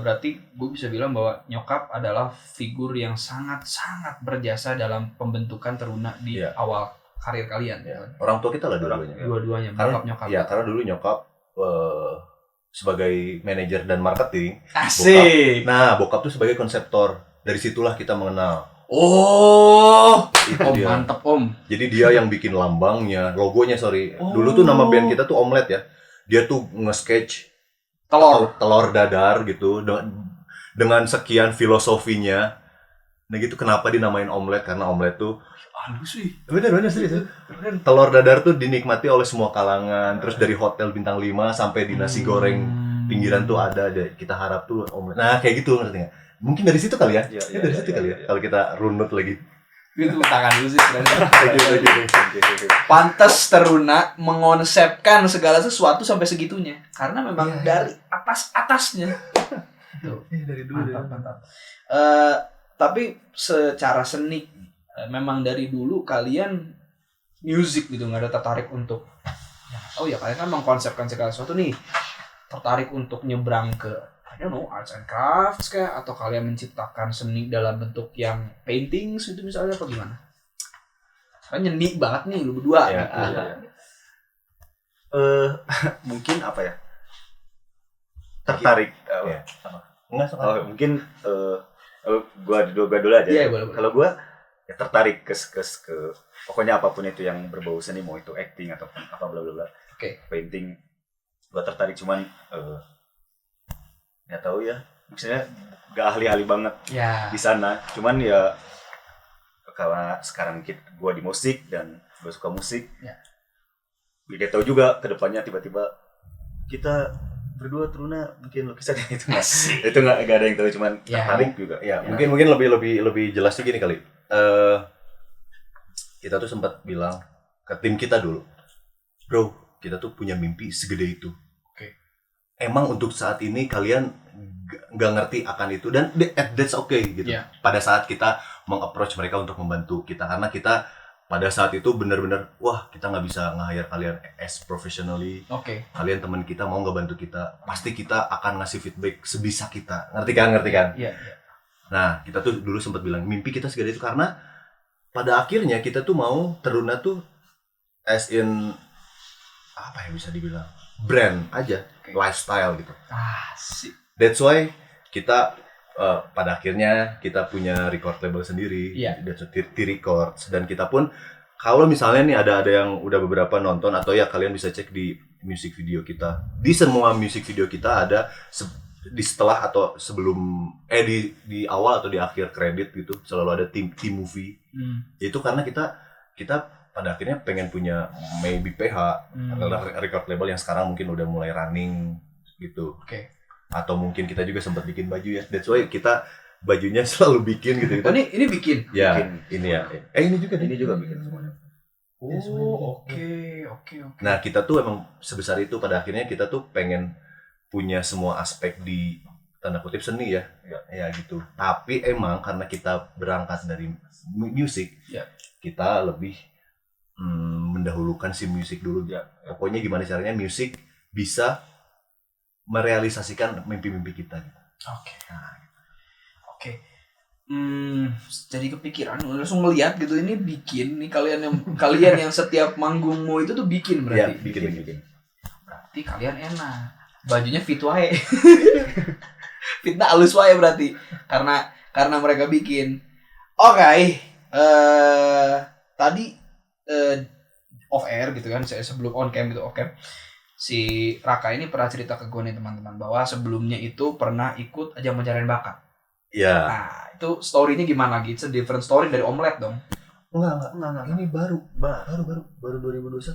Berarti gue bisa bilang bahwa nyokap adalah figur yang sangat berjasa dalam pembentukan Teruna di awal karir kalian. Ya. Orang tua kita lah dua-duanya. Dua-duanya, Karena nyokap. Ya, karena dulu nyokap sebagai manajer dan marketing. Asik. Bokap tuh sebagai konseptor. Dari situlah kita mengenal. Oh, itu Om dia. Mantep Om. Jadi dia yang bikin lambangnya, logonya Dulu tuh nama band kita tuh Omelet ya. Dia tuh nge-sketch telur dadar gitu dengan sekian filosofinya. Nah gitu kenapa dinamain omelet, karena omelet tuh sih. Bener serius. Telur dadar tuh dinikmati oleh semua kalangan. Terus dari hotel bintang 5 sampai di nasi goreng pinggiran tuh ada. Kita harap tuh omelet. Nah kayak gitu ngerti gak? Mungkin dari situ kali ya. Dari situ kali ya. Kalau kita runut lagi. Itu tangan dulu sih. Pantes Teruna mengonsepkan segala sesuatu sampai segitunya. Karena memang dari atasnya. Dari dulu. Mantap. Tapi secara seni, memang dari dulu kalian music gitu, nggak ada tertarik untuk kalian kan mengkonsepkan segala sesuatu nih, tertarik untuk nyebrang ke arts and crafts kayak, atau kalian menciptakan seni dalam bentuk yang painting gitu misalnya, apa gimana? Kan nyeni banget nih lu berdua. Mungkin apa ya, tertarik mungkin gua dulu aja. Boleh. Kalau gua ya tertarik ke pokoknya apapun itu yang berbau seni, mau itu acting atau apa bla bla bla. Painting gua tertarik, cuman nggak tahu ya, maksudnya gak ahli banget di sana. Cuman ya karena sekarang gua di musik dan gua suka musik, dia tahu juga kedepannya tiba-tiba kita berdua Teruna mungkin lukisannya itu nggak ada yang tahu, cuman tertarik juga. Mungkin lebih jelasnya gini kali. Kita tuh sempat bilang ke tim kita dulu, bro, kita tuh punya mimpi segede itu. Emang untuk saat ini kalian nggak ngerti akan itu, dan that's okay gitu. Pada saat kita meng-approach mereka untuk membantu kita, karena kita pada saat itu benar-benar kita nggak bisa nge-hire kalian as professionally. Kalian teman kita, mau nggak bantu kita, pasti kita akan ngasih feedback sebisa kita. Ngerti kan? Nah, kita tuh dulu sempat bilang mimpi kita segede itu, karena pada akhirnya kita tuh mau Teruna tuh as in apa ya bisa dibilang brand aja, lifestyle gitu. That's why kita pada akhirnya kita punya record label sendiri, T Records, dan kita pun kalau misalnya nih ada yang udah beberapa nonton, atau ya kalian bisa cek di music video kita. Di semua music video kita ada di setelah atau sebelum di awal atau di akhir kredit gitu selalu ada tim movie. Itu karena kita pada akhirnya pengen punya maybe PH adalah record label yang sekarang mungkin udah mulai running gitu. Atau mungkin kita juga sempat bikin baju ya. That's why kita bajunya selalu bikin gitu. Oh, ini bikin? Ya, ini ya. Ini juga bikin semuanya. Oke. Nah, kita tuh emang sebesar itu, pada akhirnya kita tuh pengen punya semua aspek di tanda kutip seni ya gitu. Tapi emang karena kita berangkat dari musik, kita lebih mendahulukan si musik dulu. Pokoknya gimana caranya musik bisa merealisasikan mimpi-mimpi kita. Oke. Jadi kepikiran, langsung ngeliat gitu, ini bikin nih kalian yang setiap manggungmu itu tuh bikin berarti. Bikin. Berarti kalian enak. Bajunya fit wae. Fitnya halus wae berarti. Karena mereka bikin. Tadi off air gitu kan, saya sebelum on cam gitu, si Raka ini pernah cerita ke gue nih teman-teman, bahwa sebelumnya itu pernah ikut ajang pencarian bakat. Nah, itu story-nya gimana lagi? It's a different story dari Omelet dong. Enggak. Ini baru 2021.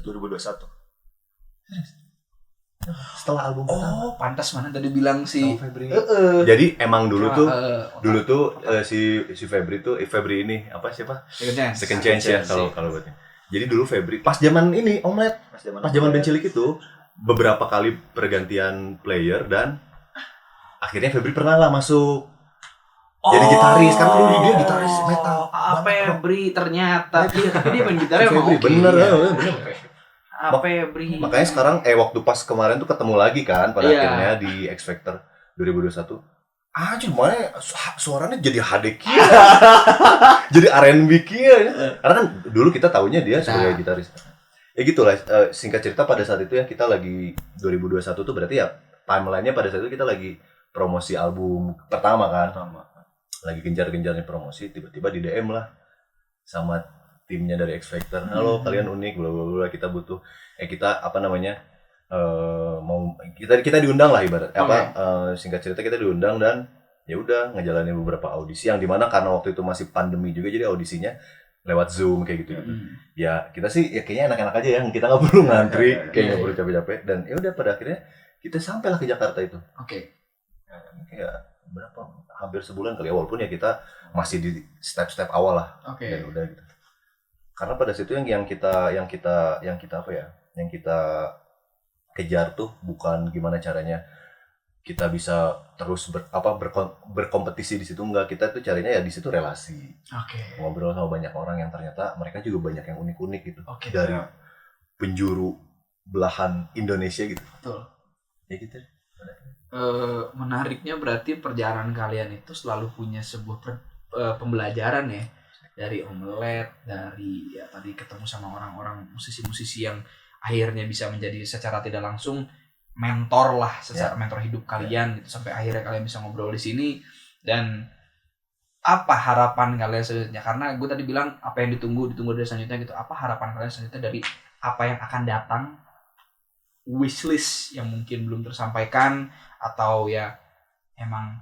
Setelah album pertama. Pantas mana tadi bilang si Jadi emang dulu tuh si Febri tuh Febri ini siapa? Second Chance ya kalau buatnya. Jadi dulu Febri pas zaman ini Omelet, pas zaman band cilik itu beberapa kali pergantian player, dan akhirnya Febri pernah lah masuk. Jadi gitaris, karena dulu dia gitaris metal. Febri ternyata. Iya, tapi dia main gitarnya emang Febri, bener. Febri. Makanya sekarang waktu pas kemarin tuh ketemu lagi kan pada Iya. akhirnya di X Factor 2021. Anjir, mana suaranya jadi HD kia. Jadi R&B kia ya. Karena kan dulu kita tahunya dia sebagai gitaris. Ya gitulah, singkat cerita pada saat itu ya kita lagi 2021 tuh berarti ya timeline-nya pada saat itu kita lagi promosi album pertama kan. Lagi gencar-gencarnya promosi, tiba-tiba di DM lah sama timnya dari X Factor. Halo, kalian unik, bla bla bla, kita butuh kita apa namanya? Mau kita diundang lah ibarat singkat cerita kita diundang dan ya udah ngejalanin beberapa audisi yang dimana karena waktu itu masih pandemi juga jadi audisinya lewat Zoom kayak gitu. Ya kita sih ya kayaknya enak-enak aja ya, kita nggak perlu ngantri, kayak nggak perlu capek-capek dan ya udah pada akhirnya kita sampailah ke Jakarta itu. Kayak berapa hampir sebulan kali ya, walaupun ya kita masih di step-step awal lah. Dan udah gitu. Karena pada situ yang kita apa ya? Yang kita kejar tuh bukan gimana caranya kita bisa terus berkompetisi di situ, enggak. Kita tuh carinya ya di situ relasi. Ngobrol sama banyak orang yang ternyata mereka juga banyak yang unik-unik gitu. Dari penjuru belahan Indonesia gitu. Betul. Ya gitu. Menariknya berarti perjalanan kalian itu selalu punya sebuah pembelajaran ya, dari Omelet, dari ya tadi ketemu sama orang-orang musisi-musisi yang akhirnya bisa menjadi secara tidak langsung mentor lah, secara mentor hidup kalian gitu, sampai akhirnya kalian bisa ngobrol di sini. Dan apa harapan kalian selanjutnya? Karena gue tadi bilang apa yang ditunggu dari selanjutnya gitu. Apa harapan kalian selanjutnya dari apa yang akan datang? Wishlist yang mungkin belum tersampaikan, atau ya emang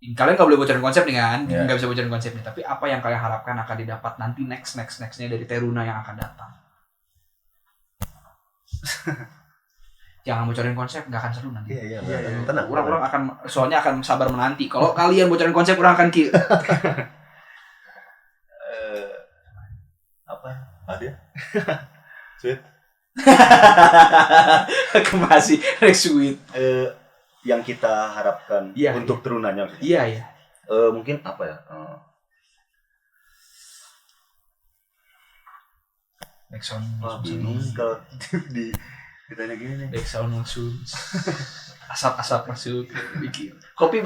kalian nggak boleh bocorin konsep nih kan, nggak bisa bocorin konsepnya, tapi apa yang kalian harapkan akan didapat nanti nextnya dari Teruna yang akan datang? Jangan bocorin konsep, nggak akan seru nanti. Iya. Tenang. Orang akan soalnya akan sabar menanti. Kalau kalian bocorin konsep, orang akan apa? Ada? Sweet. Masih sweet. Yang kita harapkan untuk Terunanya. Iya. Mungkin apa ya? Backsound bingung kalau ditanya gini nih. Backsound langsung. Asap masuk. Bikin. Kopi.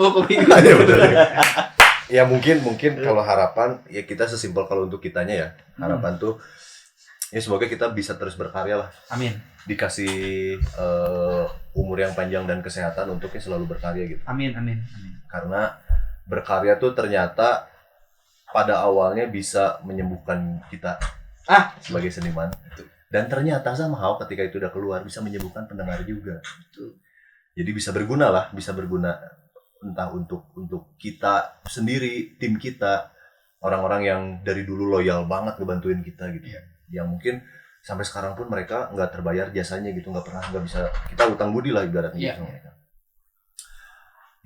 Ya mungkin kalau harapan ya kita sesimpel kalau untuk kitanya ya. Harapan tuh ya semoga kita bisa terus berkarya lah. Amin. Dikasih umur yang panjang dan kesehatan untuknya selalu berkarya gitu. Amin. Karena berkarya tuh ternyata pada awalnya bisa menyembuhkan kita sebagai seniman. Dan ternyata somehow ketika itu udah keluar bisa menyembuhkan pendengar juga. Jadi bisa berguna entah untuk kita sendiri, tim kita, orang-orang yang dari dulu loyal banget ngebantuin kita gitu. Yang mungkin sampai sekarang pun mereka nggak terbayar jasanya gitu, nggak bisa kita utang budi lah ibaratnya gitu sama mereka.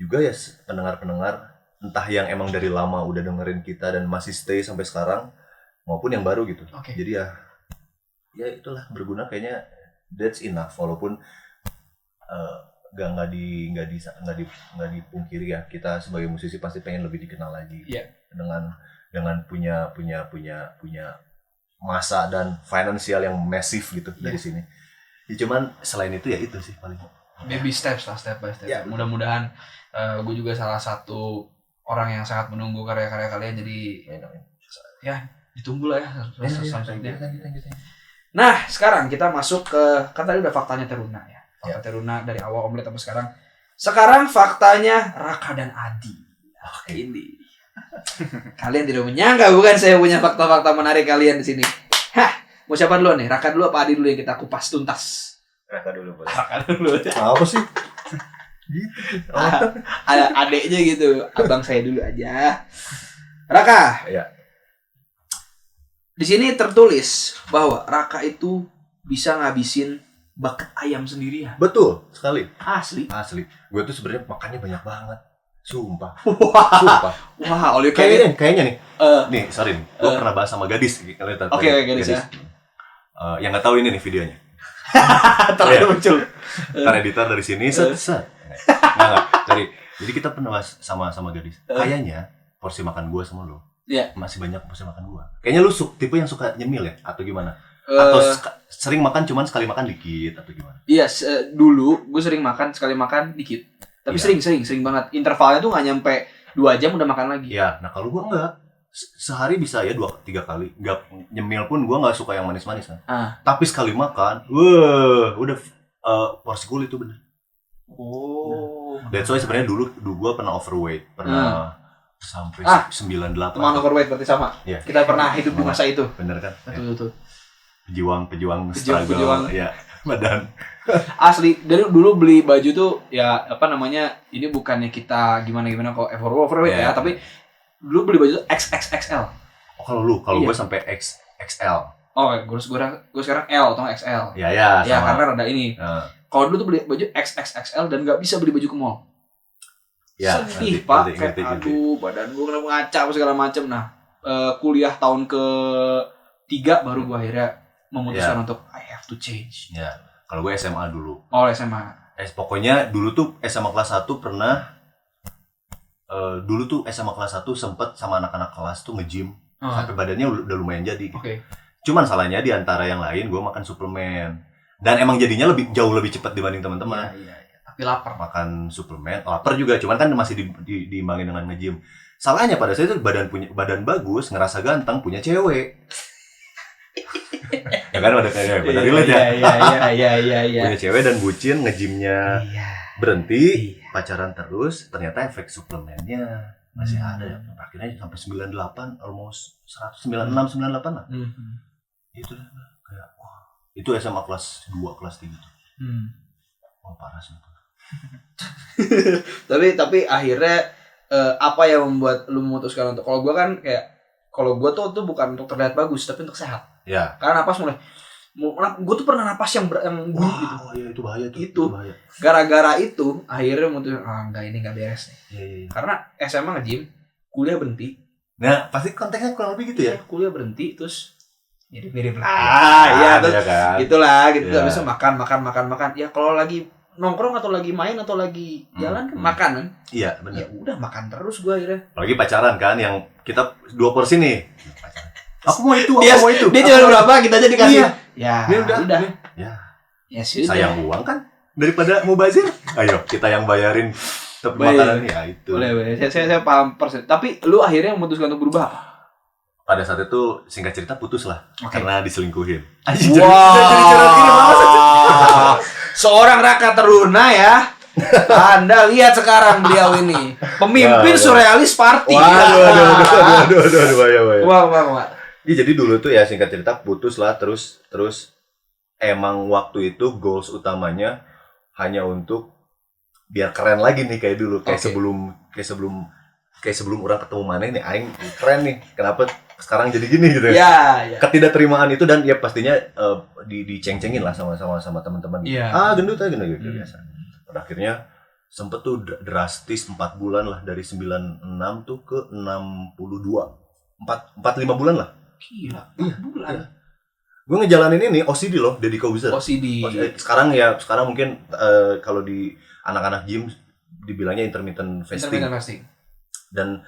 Juga ya pendengar entah yang emang dari lama udah dengerin kita dan masih stay sampai sekarang maupun yang baru gitu. Jadi ya itulah berguna, kayaknya that's enough. Walaupun nggak dipungkiri ya, kita sebagai musisi pasti pengen lebih dikenal lagi dengan punya masa dan finansial yang massive gitu dari sini. Ya, cuman selain itu ya itu sih paling baby steps lah, step by step. Mudah-mudahan gue juga salah satu orang yang sangat menunggu karya-karya kalian, jadi ya ditunggu lah ya selanjutnya. Nah sekarang kita masuk ke, kan tadi udah faktanya Teruna ya, Teruna dari awal Omelet sampai sekarang. Sekarang faktanya Raka dan Adi. Ini kalian tidak menyangka bukan saya punya fakta-fakta menarik kalian di sini. Mau siapa dulu nih? Raka dulu apa Adi dulu yang kita kupas tuntas? Raka dulu. Apa sih? Gitu. Ada adeknya gitu. Abang saya dulu aja. Raka. Ya. Di sini tertulis bahwa Raka itu bisa ngabisin bucket ayam sendirian. Betul sekali. Asli. Gue tuh sebenarnya makannya banyak banget. Sumpah. Wah, oleh kayaknya nih. Nih, sorry nih. Gue pernah bahas sama gadis. Oke, gadis ya. Yang nggak tahu ini nih videonya. Terlalu muncul. Ntar editor dari sini set. Nggak. Jadi kita pernah bahas sama gadis. Kayaknya porsi makan gue sama lo masih banyak porsi makan gue. Kayaknya lu tipe yang suka nyemil ya atau gimana? Atau sering makan cuman sekali makan dikit atau gimana? Iya, dulu gue sering makan sekali makan dikit. Tapi sering banget. Intervalnya tuh nggak nyampe 2 jam udah makan lagi. Iya, nah kalau gue enggak. Sehari bisa ya 2-3 kali. Enggak nyemil pun gue nggak suka yang manis-manis kan. Tapi sekali makan, udah porsi kulit tuh bener. Oh. That's why sebenarnya dulu gue pernah overweight, pernah sampai 98. Teman overweight berarti sama. Ya. Kita pernah hidup di masa itu. Bener kan? Betul. Pejuang struggle. Ya, badan. Asli, dari dulu beli baju tuh ya apa namanya? Ini bukannya kita gimana kok overweight ya, tapi dulu beli baju tuh XXXL. Oh, kalau gue sampai XXL. Oh, gue sekarang L atau XL. Ya, ya karena ada ini. Kalau dulu tuh beli baju XXXL dan nggak bisa beli baju ke mall. Ya, sedih pak, aduh badan gue kena ngaca segala macem. Nah, kuliah tahun ke-3 baru gue akhirnya memutuskan untuk I have to change. Ya, kalau gue SMA dulu. Oh, SMA. Pokoknya dulu tuh SMA kelas 1 pernah. Dulu tuh SMA kelas 1 sempet sama anak-anak kelas tuh nge-gym. Sampai badannya udah lumayan jadi. Oke. Cuman salahnya di antara yang lain gue makan suplemen. Dan emang jadinya jauh lebih cepat dibanding teman-teman. Iya. Tapi lapar. Makan suplemen, lapar juga. Cuman kan masih diimbangin dengan nge-gym. Salahnya pada saya itu badan bagus, ngerasa ganteng, punya cewek. Ya kan ada kayak benar relate ya. Iya. Punya cewek dan bucin, nge-gymnya berhenti, pacaran terus, ternyata efek suplemennya masih ada. Akhirnya sampai 98, almost 196, 98 lah. Itu kayak itu SMA kelas 2, kelas 3 tuh. Parah sih itu. tapi akhirnya apa yang membuat lu memutuskan untuk, kalau gue kan kayak, kalau gue tuh bukan untuk terlihat bagus tapi untuk sehat. Ya. Karena napas gue tuh pernah napas yang bunyi gitu. Oh iya, itu bahaya tuh. Itu bahaya. Gara-gara itu akhirnya memutuskan ini nggak beres nih. Iya. Karena SMA nge-gym, kuliah berhenti. Nah pasti konteksnya kurang lebih gitu ya. Kuliah berhenti terus mirip lah. Terus kan. Gitulah gitu. Habis itu makan. Ya kalau lagi nongkrong atau lagi main atau lagi jalan kan makan kan. Iya benar. Ya udah makan terus gue akhirnya. Apalagi pacaran kan, yang kita 2 porsi nih. Aku mau itu. Dia cuma berapa kita aja dikasih. Ya udah. Ya sudah. Sayang uang kan daripada mau bazir. Ayo kita yang bayarin makanan ya itu. Boleh. Saya paham persen. Tapi lu akhirnya memutuskan untuk berubah apa? Pada saat itu singkat cerita putus lah karena diselingkuhin. Wah. Seorang Raka Teruna ya. Anda lihat sekarang beliau ini pemimpin surrealis party. Waduh, bahaya. Wah. Jadi dulu tuh ya singkat cerita putus lah, terus emang waktu itu goals utamanya hanya untuk biar keren lagi nih kayak dulu, kayak sebelum orang ketemu mana nih aing keren nih. Kenapa sekarang jadi gini gitu ya. Ketidakterimaan itu dan ya pastinya diceng-cengin lah sama teman-teman. Gendut gitu biasa. Pada akhirnya sempet tuh drastis 4 bulan lah, dari 96 tuh ke 62. 4-5 bulan lah. Gila, 4 bulan. Iya. Gue ngejalanin ini OCD loh, Deddy Corbuzier. OCD. Sekarang mungkin kalau di anak-anak gym dibilangnya intermittent fasting. Dan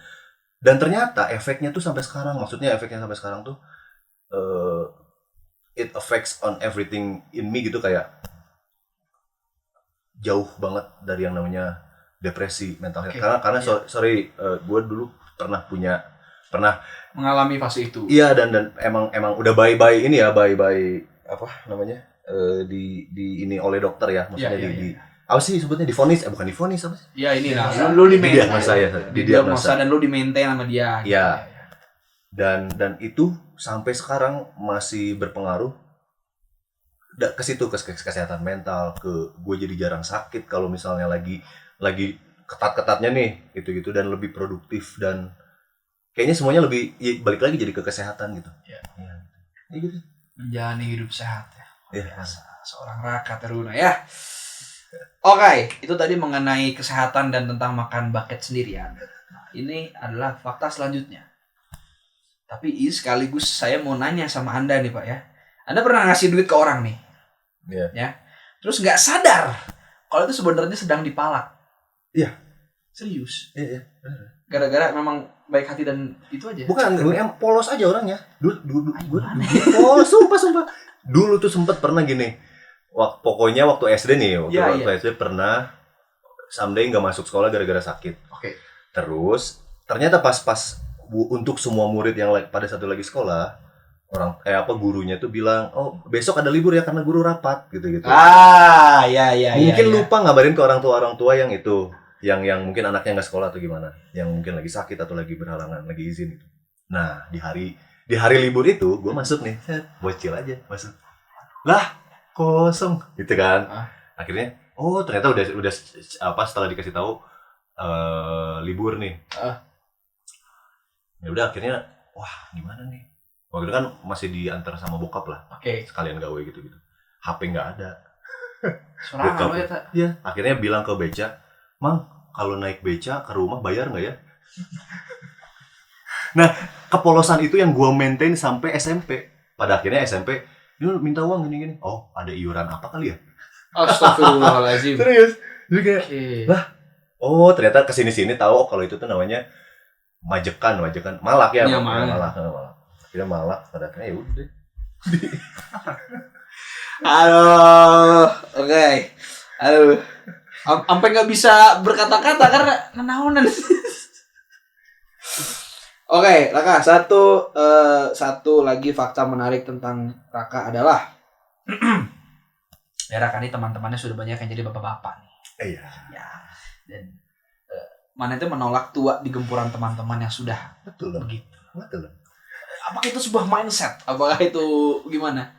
ternyata efeknya tuh sampai sekarang, tuh it affects on everything in me gitu, kayak jauh banget dari yang namanya depresi, mental health. Karena gue dulu pernah mengalami fase itu. Iya, dan emang udah bye apa namanya? Di ini oleh dokter ya, maksudnya apa sih sebutnya, divonis, bukan divonis apa sih? Ya ini lah, lu di didiagnosa dan lu di maintain sama dia. Iya. Dan itu sampai sekarang masih berpengaruh ke situ, ke kesehatan mental, ke gue jadi jarang sakit kalau misalnya lagi ketat-ketatnya nih gitu dan lebih produktif, dan kayaknya semuanya lebih balik lagi jadi ke kesehatan gitu. Iya. Gitu. Menjalani hidup sehat ya. Iya. Seorang Raka Teruna ya. Oke, itu tadi mengenai kesehatan dan tentang makan bucket sendirian. Nah, ini adalah fakta selanjutnya. Tapi ini sekaligus saya mau nanya sama Anda nih Pak ya. Anda pernah ngasih duit ke orang nih? Iya. Ya. Terus nggak sadar kalau itu sebenarnya sedang dipalak. Iya. Serius? Iya. Gara-gara memang baik hati dan itu aja. Bukan, polos aja orangnya. Dulu gue Gimana? polos, sumpah. Dulu tuh sempet pernah gini. Pokoknya waktu SD nih, waktu SD pernah someday nggak masuk sekolah gara-gara sakit. Oke. Terus ternyata pas untuk semua murid yang pada satu lagi sekolah, gurunya tuh bilang, "Oh, besok ada libur ya karena guru rapat," gitu-gitu. Iya. Mungkin lupa ngabarin ke orang tua yang itu, yang mungkin anaknya nggak sekolah atau gimana, yang mungkin lagi sakit atau lagi berhalangan, lagi izin gitu. Nah, di hari libur itu gue masuk nih, bocil aja masuk. Lah, kosong gitu kan. Akhirnya ternyata udah setelah dikasih tahu libur nih. Ya udah akhirnya gimana nih? Waktu itu kan masih diantar sama bokap lah. Oke. Sekalian gawe gitu-gitu. HP nggak ada. Sorangan lo ya, Tak? Iya, akhirnya bilang ke beca, "Mang, kalau naik beca ke rumah bayar nggak ya?" Nah, kepolosan itu yang gue maintain sampai SMP. Pada akhirnya SMP, "Ini minta uang gini-gini." Oh, ada iuran apa kali ya? Astagfirullahaladzim. Serius. Jadi kayak, ternyata kesini-sini tahu kalau itu tuh namanya majekan. Malak ya. Iya, malak. Akhirnya malak, pada akhirnya ya udah. Aduh, oke. Aduh. Sampai nggak bisa berkata-kata karena nenaunan. Oke, Raka, satu lagi fakta menarik tentang Raka adalah ya Raka ini teman-temannya sudah banyak yang jadi bapak-bapak nih. Iya. Ya. Dan mana itu menolak tua di gempuran teman-teman yang sudah begitu. Betul. Apakah itu sebuah mindset? Apakah itu gimana?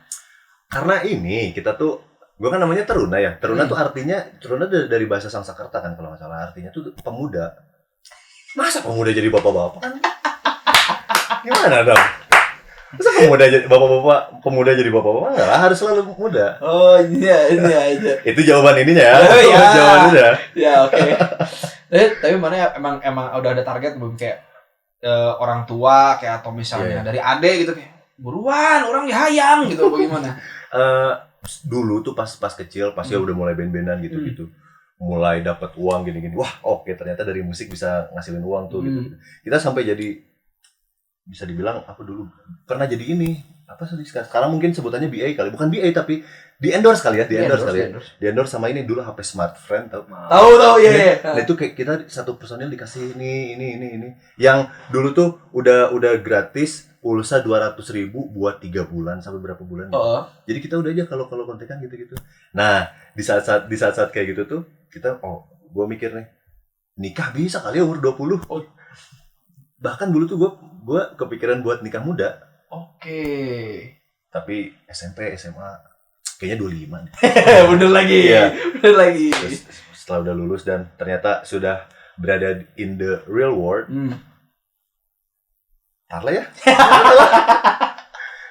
Karena ini kita tuh, gue kan namanya teruna ya. Teruna tuh artinya, teruna dari bahasa Sanskerta kan kalau nggak salah, artinya tuh pemuda. Masa pemuda jadi bapak-bapak kan? Gimana dong? Masa pemuda jadi bapak-bapak? Enggak lah, harus selalu muda. Oh iya. Itu jawaban ininya ya. Ya. Jawabannya. Ya oke. Tapi mana emang udah ada target belum kayak orang tua kayak atau misalnya dari ade gitu kayak buruan orang dihayang gitu bagaimana? Dulu tuh pas kecil pasti udah mulai band-bandan gitu. Mulai dapat uang gini-gini. Wah, oke, ternyata dari musik bisa ngasilin uang tuh gitu. Kita sampai jadi bisa dibilang apa dulu pernah jadi ini apa sih sekarang mungkin sebutannya BA kali, bukan BA tapi di endorse kali ya, di endorse sama ini dulu HP Smartfren tahu iya. Nah itu kayak kita satu personil dikasih ini yang dulu tuh udah gratis pulsa 200.000 buat 3 bulan sampai berapa bulan gitu. Jadi kita udah aja kalau kontekan gitu. Nah di saat kayak gitu tuh kita gue mikir nih nikah bisa kali ya umur 20. Bahkan dulu tuh gue kepikiran buat nikah muda. Oke. Tapi SMP, SMA kayaknya 25 nih. Bener lagi. Iya. Bener lagi. Terus, setelah udah lulus dan ternyata sudah berada in the real world. Parah ya.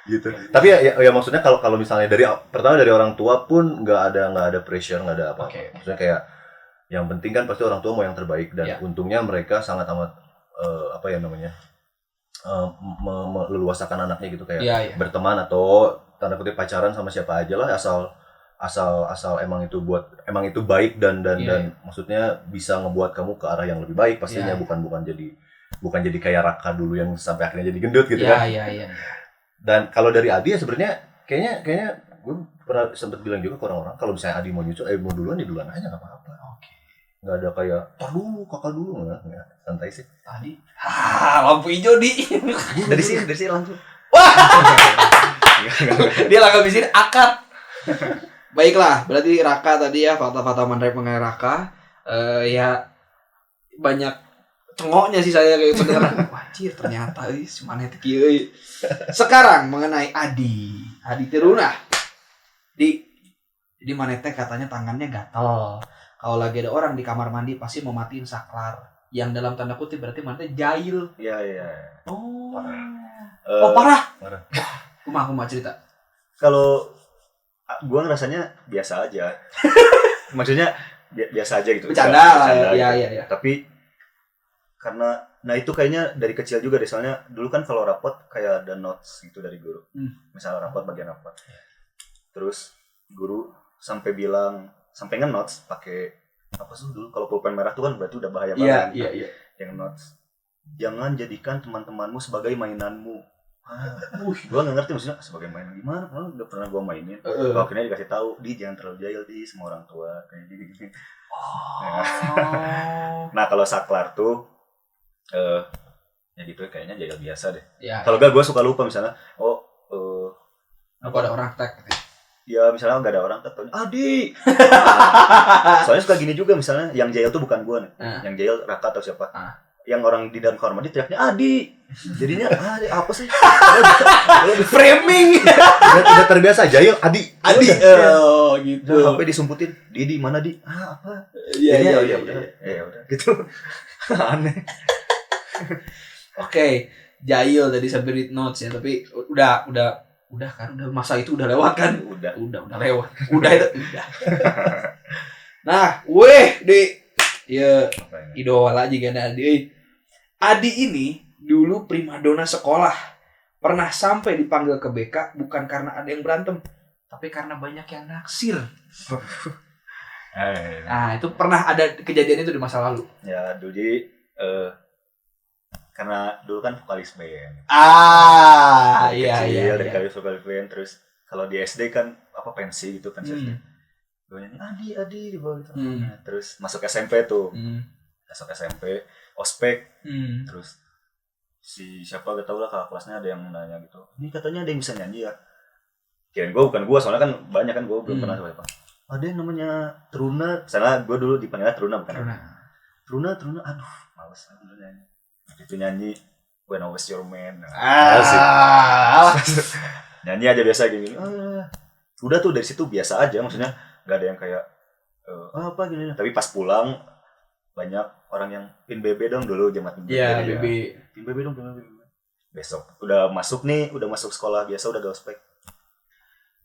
Gitu. Tapi ya maksudnya kalau misalnya pertama dari orang tua pun nggak ada pressure, nggak ada apa-apa. Okay. Maksudnya kayak yang penting kan pasti orang tua mau yang terbaik dan untungnya mereka sangat amat meleluasakan anaknya gitu kayak berteman atau tanda kutip pacaran sama siapa aja lah asal emang itu baik dan maksudnya bisa ngebuat kamu ke arah yang lebih baik pastinya bukan jadi kayak Raka dulu yang sampai akhirnya jadi gendut gitu kan. Iya. Dan kalau dari Adi ya sebenarnya kayaknya gue pernah sempat bilang juga ke orang-orang kalau misalnya Adi mau nyusul mau duluan aja nggak apa-apa. Oke. Nggak ada kayak kakak dulu nggak santai sih. Tadi lampu hijau dari sini langsung. Dia langsung di sini akad. Baiklah, berarti Raka tadi ya fakta-fakta menarik mengenai Raka. Ya banyak cengoknya sih saya kayak beneran. Wajir ternyata semangat kieu. Sekarang mengenai Adi Teruna. Jadi manete katanya tangannya gatal. Kalau lagi ada orang di kamar mandi pasti mau matiin saklar. Yang dalam tanda kutip berarti manete jahil. Iya. Parah. Kumaha cerita. Kalau gua ngerasanya biasa aja. Maksudnya biasa aja gitu. Bercanda ya. Tapi karena itu kayaknya dari kecil juga deh, soalnya dulu kan kalau rapot kayak ada notes gitu dari guru. Misalnya rapot bagian rapot. Terus guru sampai nge-notes pakai apa sih dulu kalau pulpen merah tuh kan berarti udah bahaya Iya, banget. iya. Yang notes, jangan jadikan teman-temanmu sebagai mainanmu. Gua nggak ngerti maksudnya sebagai mainan gimana, nggak pernah gua mainin. Kalau akhirnya dikasih tahu, di jangan terlalu jahil di sama orang tua kayak gini. Nah kalau saklar tuh ya gitu kayaknya jahil biasa deh. Ya, Kalau gak gue suka lupa misalnya, apa ada orang tag gitu. ya misalnya nggak ada orang ketemu Adi. Soalnya suka gini juga misalnya yang jahil tuh bukan gue nih, yang jahil Raka atau siapa. Yang orang di dalam kamar mandi teriaknya Adi. Jadinya Adi apa sih? Framing. Udah terbiasa jahil Adi. Oh gitu. Nah, HP disumputin. Di mana di? Apa? Iya. Udah gitu. Aneh. Oke, jahil tadi sampai read notes ya, tapi udah kan, udah masa itu udah lewat kan? Udah lewat. Udah itu udah. Nah, ya idola aja kan Adi. Adi ini dulu primadona sekolah. Pernah sampai dipanggil ke BK bukan karena ada yang berantem, tapi karena banyak yang naksir. Nah, itu pernah ada kejadian itu di masa lalu. Ya, dulu jadi karena dulu kan vokalis band. Iya. Dari kali vokalis band, terus kalau di SD kan apa pensi gitu pensi SD. Gue nyanyi Adi di bawah gitu. Terus masuk SMP tuh. Masuk SMP, ospek. Terus si siapa gak tau lah kakak kelasnya ada yang nanya gitu. Ini katanya ada yang bisa nyanyi ya. Kirain bukan gue, soalnya kan banyak kan gue belum pernah siapa. Ada yang namanya Truna. Sana gue dulu dipanggilnya Truna bukan. Truna. Aduh, males dulu nyanyi. Itu nyanyi When I Was Your Man. Nyanyi aja biasa gini. Udah tuh dari situ biasa aja, maksudnya nggak ada yang kayak apa gini. Tapi pas pulang banyak orang yang pin BB dong dulu zaman BB. Pin BB dong. Besok udah masuk sekolah biasa udah ospek.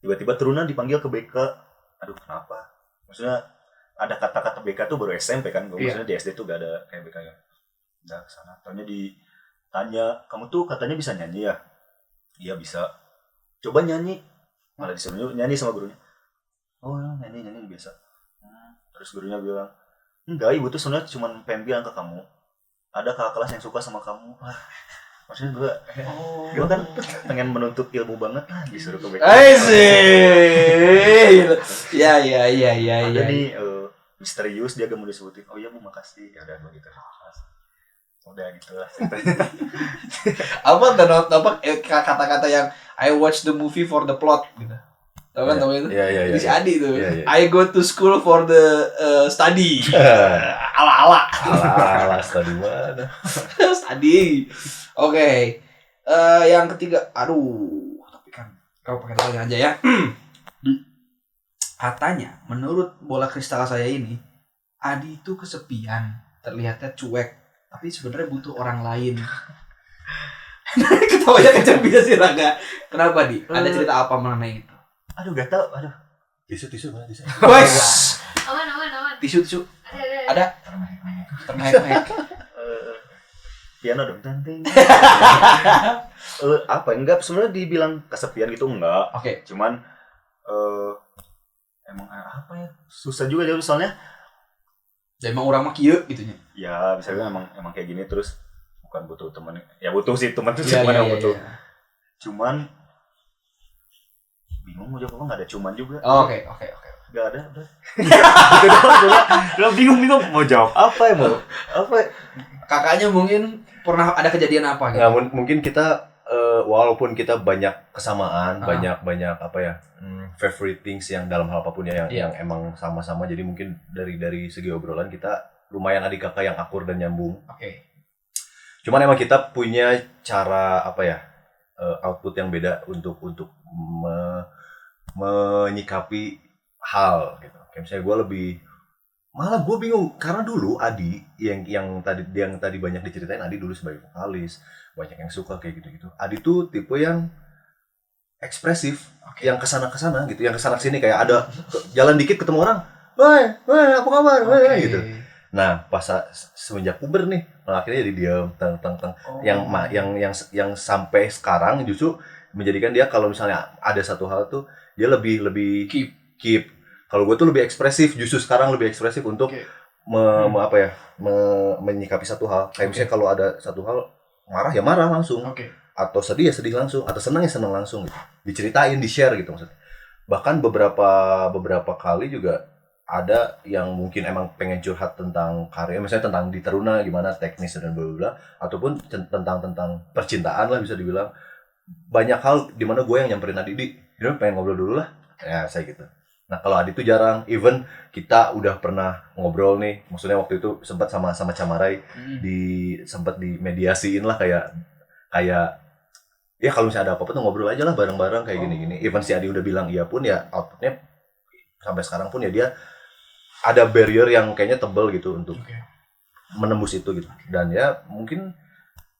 Tiba-tiba Truna dipanggil ke BK. Aduh kenapa? Maksudnya ada kata-kata BK tuh baru SMP kan. Maksudnya di SD tuh gak ada kayak BK ya. Udah kesana. Taunya ditanya, kamu tuh katanya bisa nyanyi ya? Iya bisa. Coba nyanyi. Malah disuruh nyanyi sama gurunya. Oh nyanyi biasa. Terus gurunya bilang, enggak, ibu tuh sebenarnya cuma pengen bilang ke kamu, ada kakak kelas yang suka sama kamu. Maksudnya gue kan pengen menuntut ilmu banget lah, disuruh ke BK. Iya. Ada nih misterius, dia gak mau disebutin. Oh iya bu, makasih. Ya udah begitu. Udah gitu lah. Apa kata-kata yang I watch the movie for the plot gitu. Tahu kan itu? Iya. Si Adi tuh. Yeah. I go to school for the study. Ala Study mana? Study. Oke. Yang ketiga, tapi kan kau pakai tanya aja ya. Katanya, menurut bola kristal saya ini, Adi itu kesepian, terlihatnya cuek, tapi sebenarnya butuh orang lain. Ketawanya kecapian sih Raga. Kenapa Di? Ada cerita apa mengenai itu? Aduh gak tau. Tisu mana tisu? Wes. Aman. Tisu. Ada. Ternaik. Piano dong. Apa? Enggak, sebenarnya dibilang kesepian gitu enggak. Oke. Cuman emang apa ya? Susah juga jadi soalnya. Ya emang orang mah kieu gitu nya. Ya, bisa bilang emang kayak gini terus bukan butuh teman. Ya butuh sih teman tuh cuman yang butuh. Cuman bingung mau jawab apa, nggak ada cuman juga. Oke. Nggak ada, udah. Udah bingung mau jawab apa ya, mau apa? Kakaknya mungkin pernah ada kejadian apa gitu? Nah, mungkin kita walaupun kita banyak kesamaan, banyak apa ya, favorite things yang dalam hal apapun ya yang emang sama-sama, jadi mungkin dari segi obrolan kita lumayan adik kakak yang akur dan nyambung. Oke. Cuman emang kita punya cara apa ya, output yang beda untuk menyikapi hal gitu. Kayak misalnya gue bingung karena dulu Adi yang tadi banyak diceritain, Adi dulu sebagai vokalis, banyak yang suka kayak gitu. Adi tuh tipe yang ekspresif, yang kesana gitu, yang kesana sini, kayak ada jalan dikit ketemu orang, woi apa kabar, gitu. Nah pas semenjak puber nih, akhirnya jadi diam, yang sampai sekarang justru menjadikan dia kalau misalnya ada satu hal tuh dia lebih keep. Kalau gue tuh lebih ekspresif, justru sekarang lebih ekspresif untuk menyikapi satu hal. Kayak misalnya kalau ada satu hal marah ya marah langsung, atau sedih ya sedih langsung, atau senang ya senang langsung gitu. Diceritain, di-share gitu maksudnya. Bahkan beberapa kali juga ada yang mungkin emang pengen curhat tentang karya, misalnya tentang di Teruna gimana teknis dan bla bla, ataupun tentang percintaan lah bisa dibilang. Banyak hal di mana gue yang nyamperin Adi, pengen ngobrol dulu lah. Ya, saya gitu. Nah, kalau Adi tuh jarang. Even kita udah pernah ngobrol nih, maksudnya waktu itu sempat sama Camarai sempat dimediasiin lah kayak ya kalau misalnya ada apa-apa tuh ngobrol aja lah bareng-bareng kayak gini-gini. Even si Adi udah bilang iya pun ya outputnya sampai sekarang pun ya dia ada barrier yang kayaknya tebel gitu untuk menembus itu gitu. Dan ya mungkin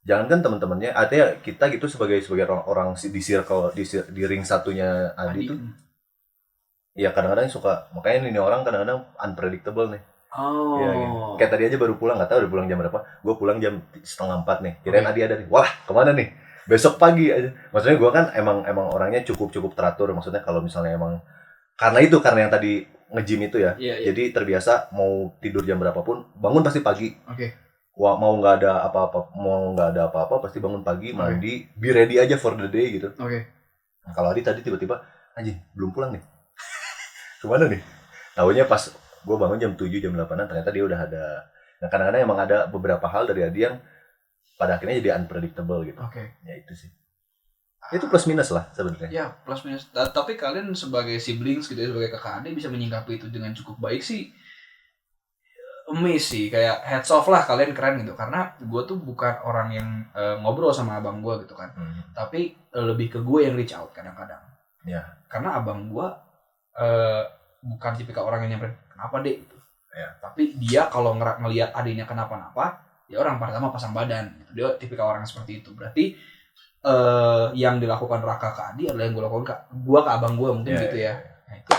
jangankan teman-temannya, artinya kita gitu sebagai orang di circle di ring satunya Adi tuh ya kadang-kadang suka, makanya ini orang kadang-kadang unpredictable nih. Ya, gitu. Kayak tadi aja baru pulang, nggak tahu udah pulang jam berapa. Gue pulang jam 3:30 nih. Kirain Adi ada nih. Wah, kemana nih? Besok pagi aja. Maksudnya gue kan emang orangnya cukup teratur. Maksudnya kalau misalnya emang karena yang tadi nge-gym itu ya. Jadi terbiasa mau tidur jam berapapun, bangun pasti pagi. Wah, mau nggak ada apa-apa pasti bangun pagi, mandi, be ready aja for the day gitu. Nah, kalau Adi tadi tiba-tiba anjing belum pulang nih. Kemana nih? Taunya pas gue bangun jam 7 jam 8-an ternyata dia udah ada. Nah, kadang-kadang emang ada beberapa hal dari Adi yang pada akhirnya jadi unpredictable gitu. Ya itu sih. Itu plus minus lah sebenarnya. Ya, plus minus. Tapi kalian sebagai siblings gitu ya, sebagai kakak adik bisa menyingkapi itu dengan cukup baik sih. Amazing sih, kayak heads off lah, kalian keren gitu. Karena gue tuh bukan orang yang ngobrol sama abang gue gitu kan, tapi lebih ke gue yang reach out kadang-kadang. Ya. Karena abang gue bukan tipikal orang yang nyamperin kenapa deh gitu. Tapi dia kalau ngelihat adiknya kenapa-napa, dia orang pertama pasang badan gitu. Dia tipikal orang seperti itu. Berarti yang dilakukan Raka ke Adi adalah yang gue lakukan ke abang gue mungkin gitu ya. Nah itu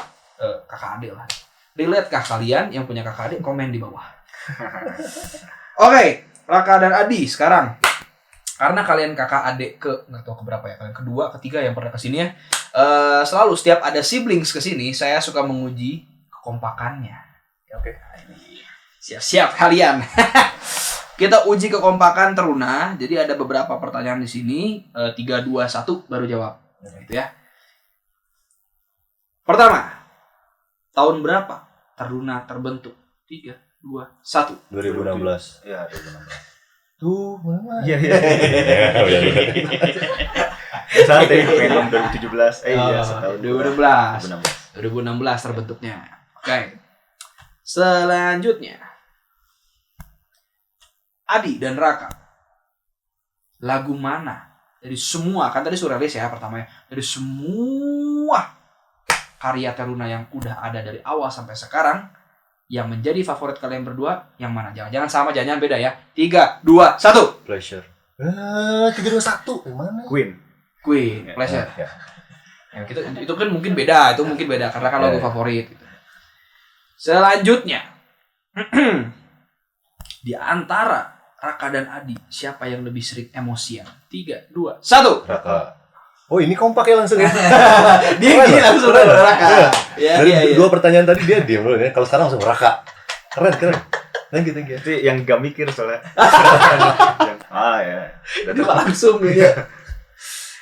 kakak adik lah. Relate kah kalian yang punya kakak adik? Komen di bawah. Oke, Raka dan Adi sekarang. Karena kalian kakak adik nggak tahu keberapa ya, kalian kedua, ketiga yang pernah kesini ya. Selalu setiap ada siblings kesini, saya suka menguji kekompakannya. Siap-siap kalian. Kita uji kekompakan Teruna. Jadi ada beberapa pertanyaan di sini. 3, 2, 1 baru jawab. Gitu ya. Pertama. Tahun berapa Teruna terbentuk? 3, 2, 1. 2016. Ya, 2016. Tuh, mana? Iya. Saat ini film 2017. Iya, setahun. 2016 terbentuknya. Oke. Selanjutnya. Adi dan Raka. Lagu mana dari semua, kan tadi surrealis ya pertamanya. Dari semua karya Teruna yang udah ada dari awal sampai sekarang, yang menjadi favorit kalian berdua yang mana? Jangan sama, jangan beda ya. 3, 2, 1. Pleasure. 3, 2, 1. Yang mana? Queen, Pleasure. Ya. Itu kan mungkin beda, karena kan lagu favorit gitu. Selanjutnya. Di antara Raka dan Adi, siapa yang lebih sering emosian? 3, 2, 1. Raka. Oh, ini kompak ya langsung ya. Dia gini langsung Raka. Dari 2 pertanyaan tadi dia diam dulu ya. Kalau sekarang langsung Raka. Keren. Thank you. Itu yang gak mikir soalnya. Ya. Itu langsung ya.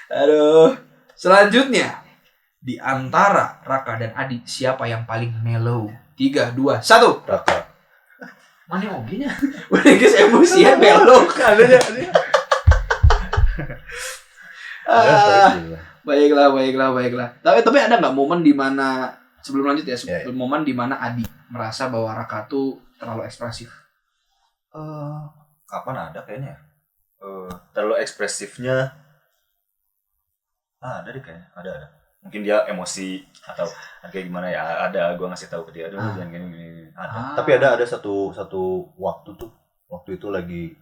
Aduh. Selanjutnya, di antara Raka dan Adi, siapa yang paling mellow? 3, 2, 1. Raka. Mana oginya? Udah guys emosian mellow kan ada. Baiklah. Tapi ada nggak momen di mana sebelum lanjut ya, momen di mana Adi merasa bahwa Raka tuh terlalu ekspresif? Kapan ada kayaknya? Terlalu ekspresifnya ada deh kayaknya. Ada. Mungkin dia emosi atau kayak gimana ya? Ada. Gua ngasih tahu ke dia. Aduh, jangan gini. Ada. Tapi ada satu waktu itu lagi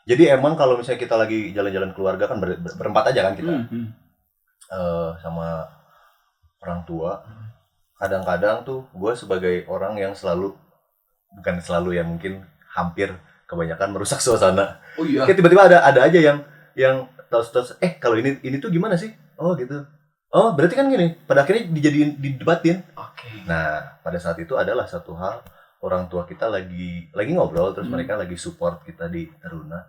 jadi emang kalau misalnya kita lagi jalan-jalan keluarga kan berempat aja kan kita. Sama orang tua. Kadang-kadang tuh gue sebagai orang yang bukan selalu ya, mungkin hampir kebanyakan merusak suasana. Oh iya. Kayak tiba-tiba ada aja yang terus kalau ini tuh gimana sih? Oh gitu. Oh berarti kan gini. Pada akhirnya didebatin. Nah, pada saat itu adalah satu hal orang tua kita lagi ngobrol terus mereka lagi support kita di Teruna.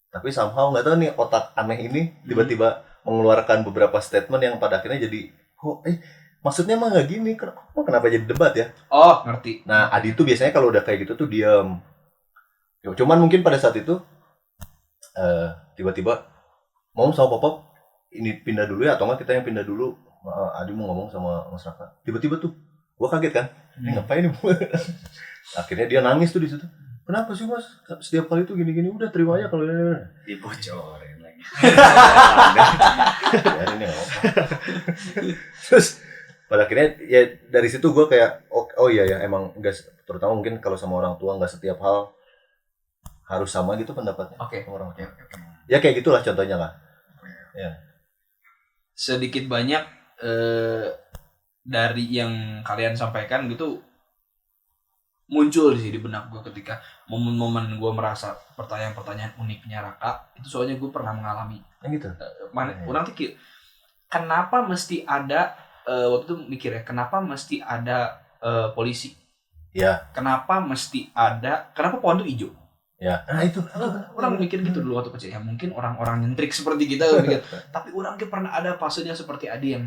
Tapi somehow nggak tahu nih otak aneh ini tiba-tiba mengeluarkan beberapa statement yang pada akhirnya jadi maksudnya mah nggak gini, kenapa jadi debat ya? Oh, ngerti. Nah, Adi tuh biasanya kalau udah kayak gitu tuh diam. Cuman mungkin pada saat itu tiba-tiba mau sama papa ini pindah dulu ya atau enggak kita yang pindah dulu. Adi mau ngomong sama Mas Raka. Tiba-tiba tuh gua kaget kan. Ini ngapain nih? Akhirnya dia nangis tuh di situ. Kenapa sih Mas? Setiap kali tuh gini-gini udah terima aja kalau ini. Dibocorin lagi. Biarin ya. Terus pada akhirnya ya dari situ gue kayak oh iya ya emang enggak, terutama mungkin kalau sama orang tua nggak setiap hal harus sama gitu pendapatnya. Sama orang tua. Ya kayak gitulah contohnya lah. Ya. Sedikit banyak dari yang kalian sampaikan gitu muncul sih di benak gue ketika momen-momen gue merasa pertanyaan-pertanyaan uniknya Raka itu, soalnya gue pernah mengalami Gitu. orang tuh kenapa mesti ada waktu itu mikir ya, kenapa mesti ada polisi ya, kenapa pohon tuh hijau ya, nah itu orang mikir gitu dulu waktu kecil ya, mungkin orang-orang nyentrik seperti kita mikir. Tapi orang tuh pernah ada fasenya seperti Adi yang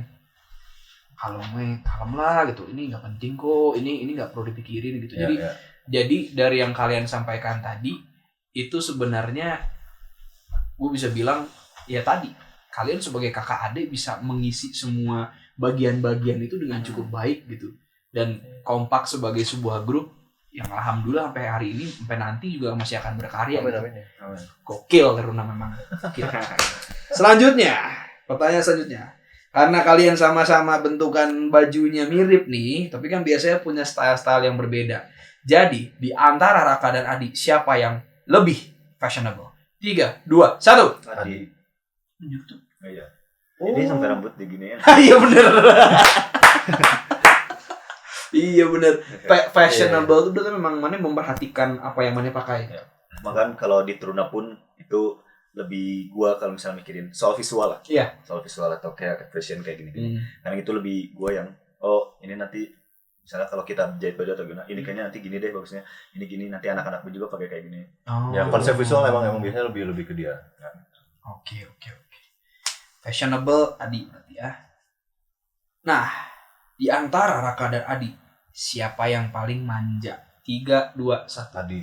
kalem lah gitu, ini nggak penting kok, ini nggak perlu dipikirin gitu. Jadi dari yang kalian sampaikan tadi itu sebenarnya gue bisa bilang ya tadi kalian sebagai kakak adik bisa mengisi semua bagian-bagian itu dengan cukup baik gitu, dan kompak sebagai sebuah grup yang alhamdulillah sampai hari ini sampai nanti juga masih akan berkarya. Amin. Gokil karena memang. Selanjutnya, pertanyaan selanjutnya. Karena kalian sama-sama bentukan bajunya mirip nih, tapi kan biasanya punya style-style yang berbeda. Jadi, di antara Raka dan Adi, siapa yang lebih fashionable? 3, 2, 1. Adi. YouTube. Iya. Ini sampai rambut diginiin. Iya bener. Iya bener. Fashionable itu berarti memang mana memperhatikan apa yang mana pakai. Makan kalau di Teruna pun itu lebih gua kalau misalnya mikirin soal visual lah. Iya. Soal visual atau kayak fashion kayak gini. Karena itu lebih gua yang ini nanti misalnya kalau kita jahit baju atau gimana, ini kayaknya nanti gini deh bagusnya. Ini gini nanti anak-anakku juga pakai kayak gini. Ya konsep visual emang biasanya lebih ke dia. Oke. Fashionable Adi berarti ya. Nah, di antara Raka dan Adi, siapa yang paling manja? 3, 2, 1. Adi.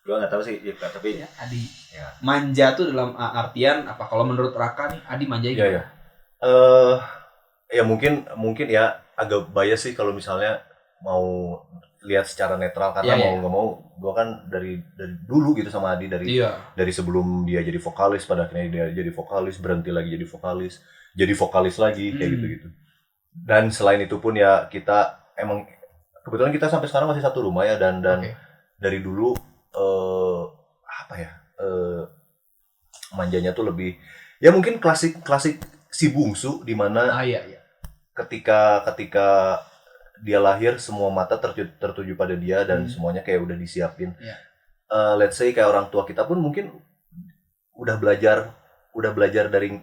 Gua nggak tahu sih, ya, tapi ya, Adi. Ya. Manja tuh dalam artian apa? Kalau menurut Raka nih, Adi manja gitu. Iya. Ya mungkin ya agak bias sih kalau misalnya mau lihat secara netral karena mau nggak mau gue kan dari dulu gitu sama Adi dari sebelum dia jadi vokalis, pada akhirnya dia jadi vokalis, berhenti lagi jadi vokalis lagi kayak gitu. Dan selain itu pun ya kita emang kebetulan kita sampai sekarang masih satu rumah ya, dan dari dulu manjanya tuh lebih ya mungkin klasik si bungsu di mana ketika dia lahir semua mata tertuju pada dia dan semuanya kayak udah disiapin. Let's say kayak orang tua kita pun mungkin udah belajar dari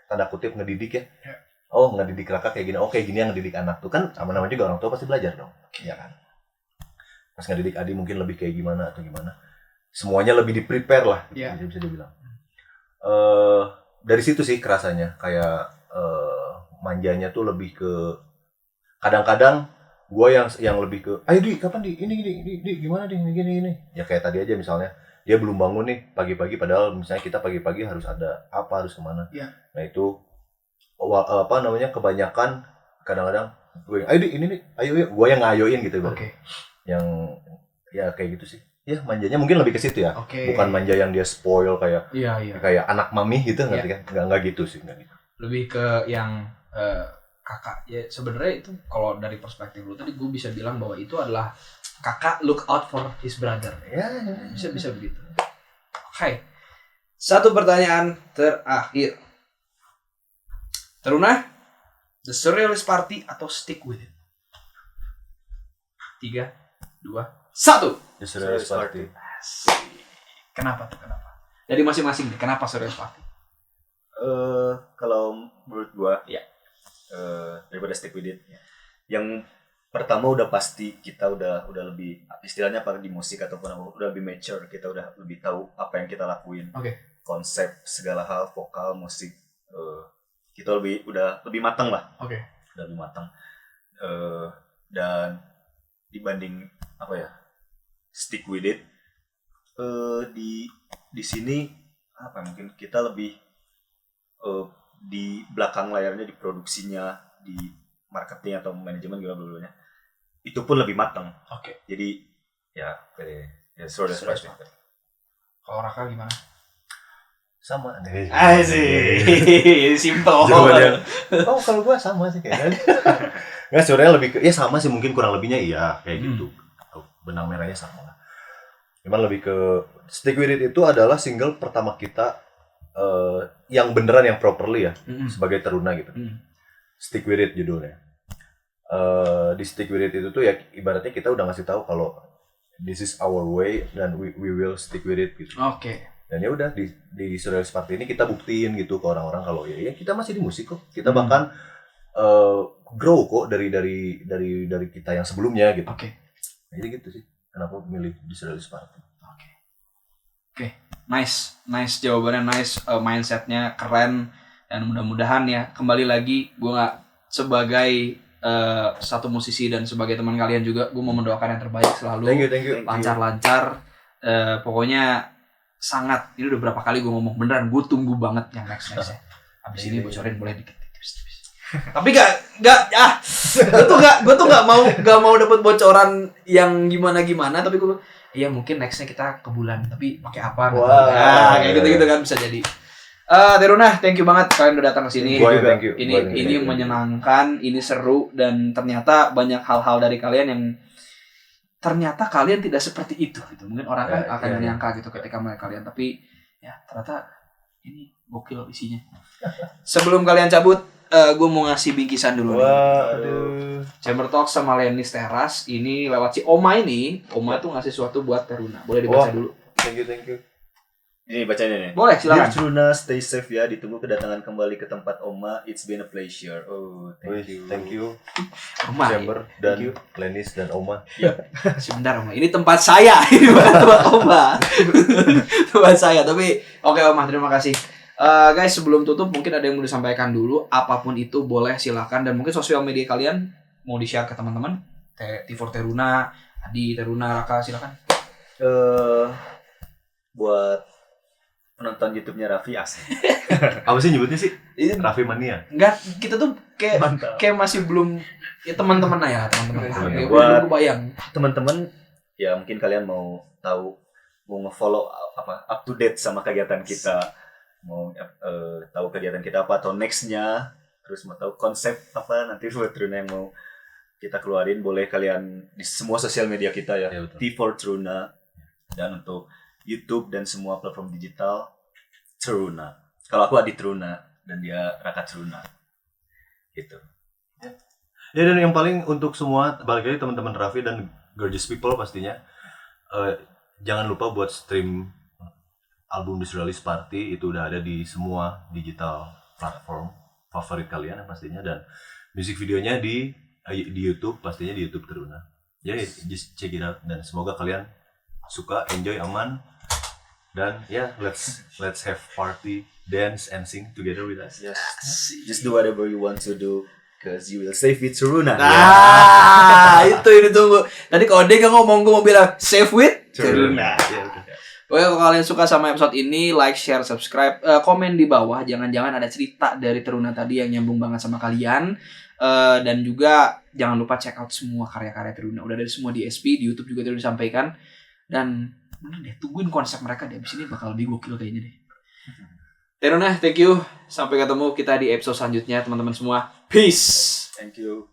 tanda kutip ngedidik ya. Oh, ngedidik Raka kayak gini. Oh, kayak gini yang ngedidik anak tuh kan sama-sama juga orang tua pasti belajar dong. Iya kan? Pas ngedidik Adi mungkin lebih kayak gimana atau gimana. Semuanya lebih di-prepare lah gitu, bisa dibilang. Dari situ sih kerasanya kayak manjanya tuh lebih ke kadang-kadang gue yang lebih ke ayo Di kapan Di ini gimana Di gini ya kayak tadi aja misalnya dia belum bangun nih pagi-pagi, padahal misalnya kita pagi-pagi harus ada apa, harus kemana. Nah itu kebanyakan kadang-kadang gue ayo Di ini nih ayo gue yang ngayoin gitu. Yang ya kayak gitu sih ya, manjanya mungkin lebih ke situ ya. Bukan manja yang dia spoil kayak kayak anak mami gitu ngerti kan, nggak gitu sih, nggak gitu. Lebih ke yang kakak ya, sebenarnya itu kalau dari perspektif lu tadi gue bisa bilang bahwa itu adalah kakak look out for his brother ya. Bisa begitu. Oke. Satu pertanyaan terakhir. Teruna, The Surrealist Party atau Stick With It? 3, 2, 1. The Surrealist Party. Kenapa? Dari masing-masing nih, kenapa Surrealist Party? Kalau menurut gua daripada Stick With It. Yang pertama udah pasti kita udah lebih istilahnya apa di musik ataupun apa, udah lebih mature, kita udah lebih tahu apa yang kita lakuin. Konsep segala hal, vokal, musik, kita udah lebih matang lah. Udah lebih matang. Dan dibanding apa ya, Stick With It, di sini apa mungkin kita lebih di belakang layarnya, di produksinya, di marketing atau manajemen juga dulunya itu pun lebih matang. Jadi ya sort of right. Kalau Raka gimana? Sama deh. Sih, simple. Oh, kalau gua sama sih kayaknya. Nggak, sebenarnya lebih ke, ya sama sih, mungkin kurang lebihnya iya kayak gitu. Benang merahnya sama lah. Cuman lebih ke Stick With It itu adalah single pertama kita yang beneran, yang properly ya, sebagai Teruna gitu. Stick With It judulnya. Di Stick With It itu tuh ya ibaratnya kita udah ngasih tahu kalau this is our way dan we will stick with it gitu. Dan ya udah di Surrealist Party ini kita buktiin gitu ke orang-orang kalau ya kita masih di musik kok. Kita bahkan grow kok dari kita yang sebelumnya gitu. Jadi gitu sih. Kenapa milih di Surrealist Party? Nice jawabannya, nice, mindsetnya keren, dan mudah-mudahan ya kembali lagi gue nggak sebagai satu musisi dan sebagai teman kalian juga, gue mau mendoakan yang terbaik selalu. Thank you. Lancar-lancar. Pokoknya sangat, ini udah berapa kali gue ngomong, beneran gue tunggu banget yang next ya. Abis ini bocorin boleh dikit. Tapi gue tuh nggak mau dapet bocoran yang gimana, tapi gue iya mungkin nextnya kita ke bulan, tapi pakai apa? Kayak gitu kan bisa jadi. Teruna, thank you banget kalian udah datang ke sini. Thank you. Ini menyenangkan, ini seru, dan ternyata banyak hal-hal dari kalian yang ternyata kalian tidak seperti itu gitu. Mungkin orang kan akan menyangka gitu ketika melihat kalian, tapi ya ternyata ini gokil isinya. Sebelum kalian cabut, gue mau ngasih bingkisan dulu nih. Chamber Talk sama Lenis Teras ini lewat si Oma ini. Oma tuh ngasih sesuatu buat Teruna. Boleh dibaca dulu. Thank you. Ini bacanya nih. Boleh, silakan. Dear Teruna, stay safe ya. Ditunggu kedatangan kembali ke tempat Oma. It's been a pleasure. Oh, thank you. Oma. Chamber dan Lenis dan Oma. Sebentar Oma. Ini tempat saya. Ini bukan tempat Oma. Tempat saya. Tapi oke Oma, terima kasih. Guys, sebelum tutup mungkin ada yang mau disampaikan dulu. Apapun itu boleh, silakan. Dan mungkin sosial media kalian mau di-share ke teman-teman. T4 Teruna, Adi Teruna, Raka, silakan. Buat penonton YouTube-nya Raffi, asik. Apa sih nyebutnya sih? Raffi Mania. Enggak, kita tuh kayak masih belum ya teman-teman aja, teman-teman. Buat bayang. Teman-teman ya mungkin kalian mau tahu, mau nge-follow apa up to date sama kegiatan kita. Mau tahu kegiatan kita apa atau next-nya, terus mau tahu konsep apa nanti buat Teruna yang mau kita keluarin, boleh kalian di semua sosial media kita ya, T4 Teruna, dan untuk YouTube dan semua platform digital Teruna. Kalau aku Adi Teruna dan dia Raka Teruna. Gitu. Ya, dan yang paling untuk semua, balik lagi teman-teman Raffi dan Gorgeous People pastinya, jangan lupa buat stream album The Surrealist Party. Itu udah ada di semua digital platform favorit kalian pastinya, dan music videonya di YouTube, pastinya di YouTube Teruna. Jadi just check it out, dan semoga kalian suka, enjoy, aman, dan let's have party, dance and sing together with us. Yes. Just do whatever you want to do, cause you will save with Teruna. Itu ini tunggu. Tadi kalau dia ngomong, gue mau bilang save with Teruna. Oke, kalau kalian suka sama episode ini, like, share, subscribe, komen di bawah. Jangan-jangan ada cerita dari Teruna tadi yang nyambung banget sama kalian. Dan juga jangan lupa check out semua karya-karya Teruna. Udah dari semua di SP, di YouTube juga udah disampaikan. Dan bener deh, tungguin konsep mereka deh. Abis ini bakal lebih gokil kayaknya deh. Teruna, thank you. Sampai ketemu kita di episode selanjutnya, teman-teman semua. Peace. Thank you.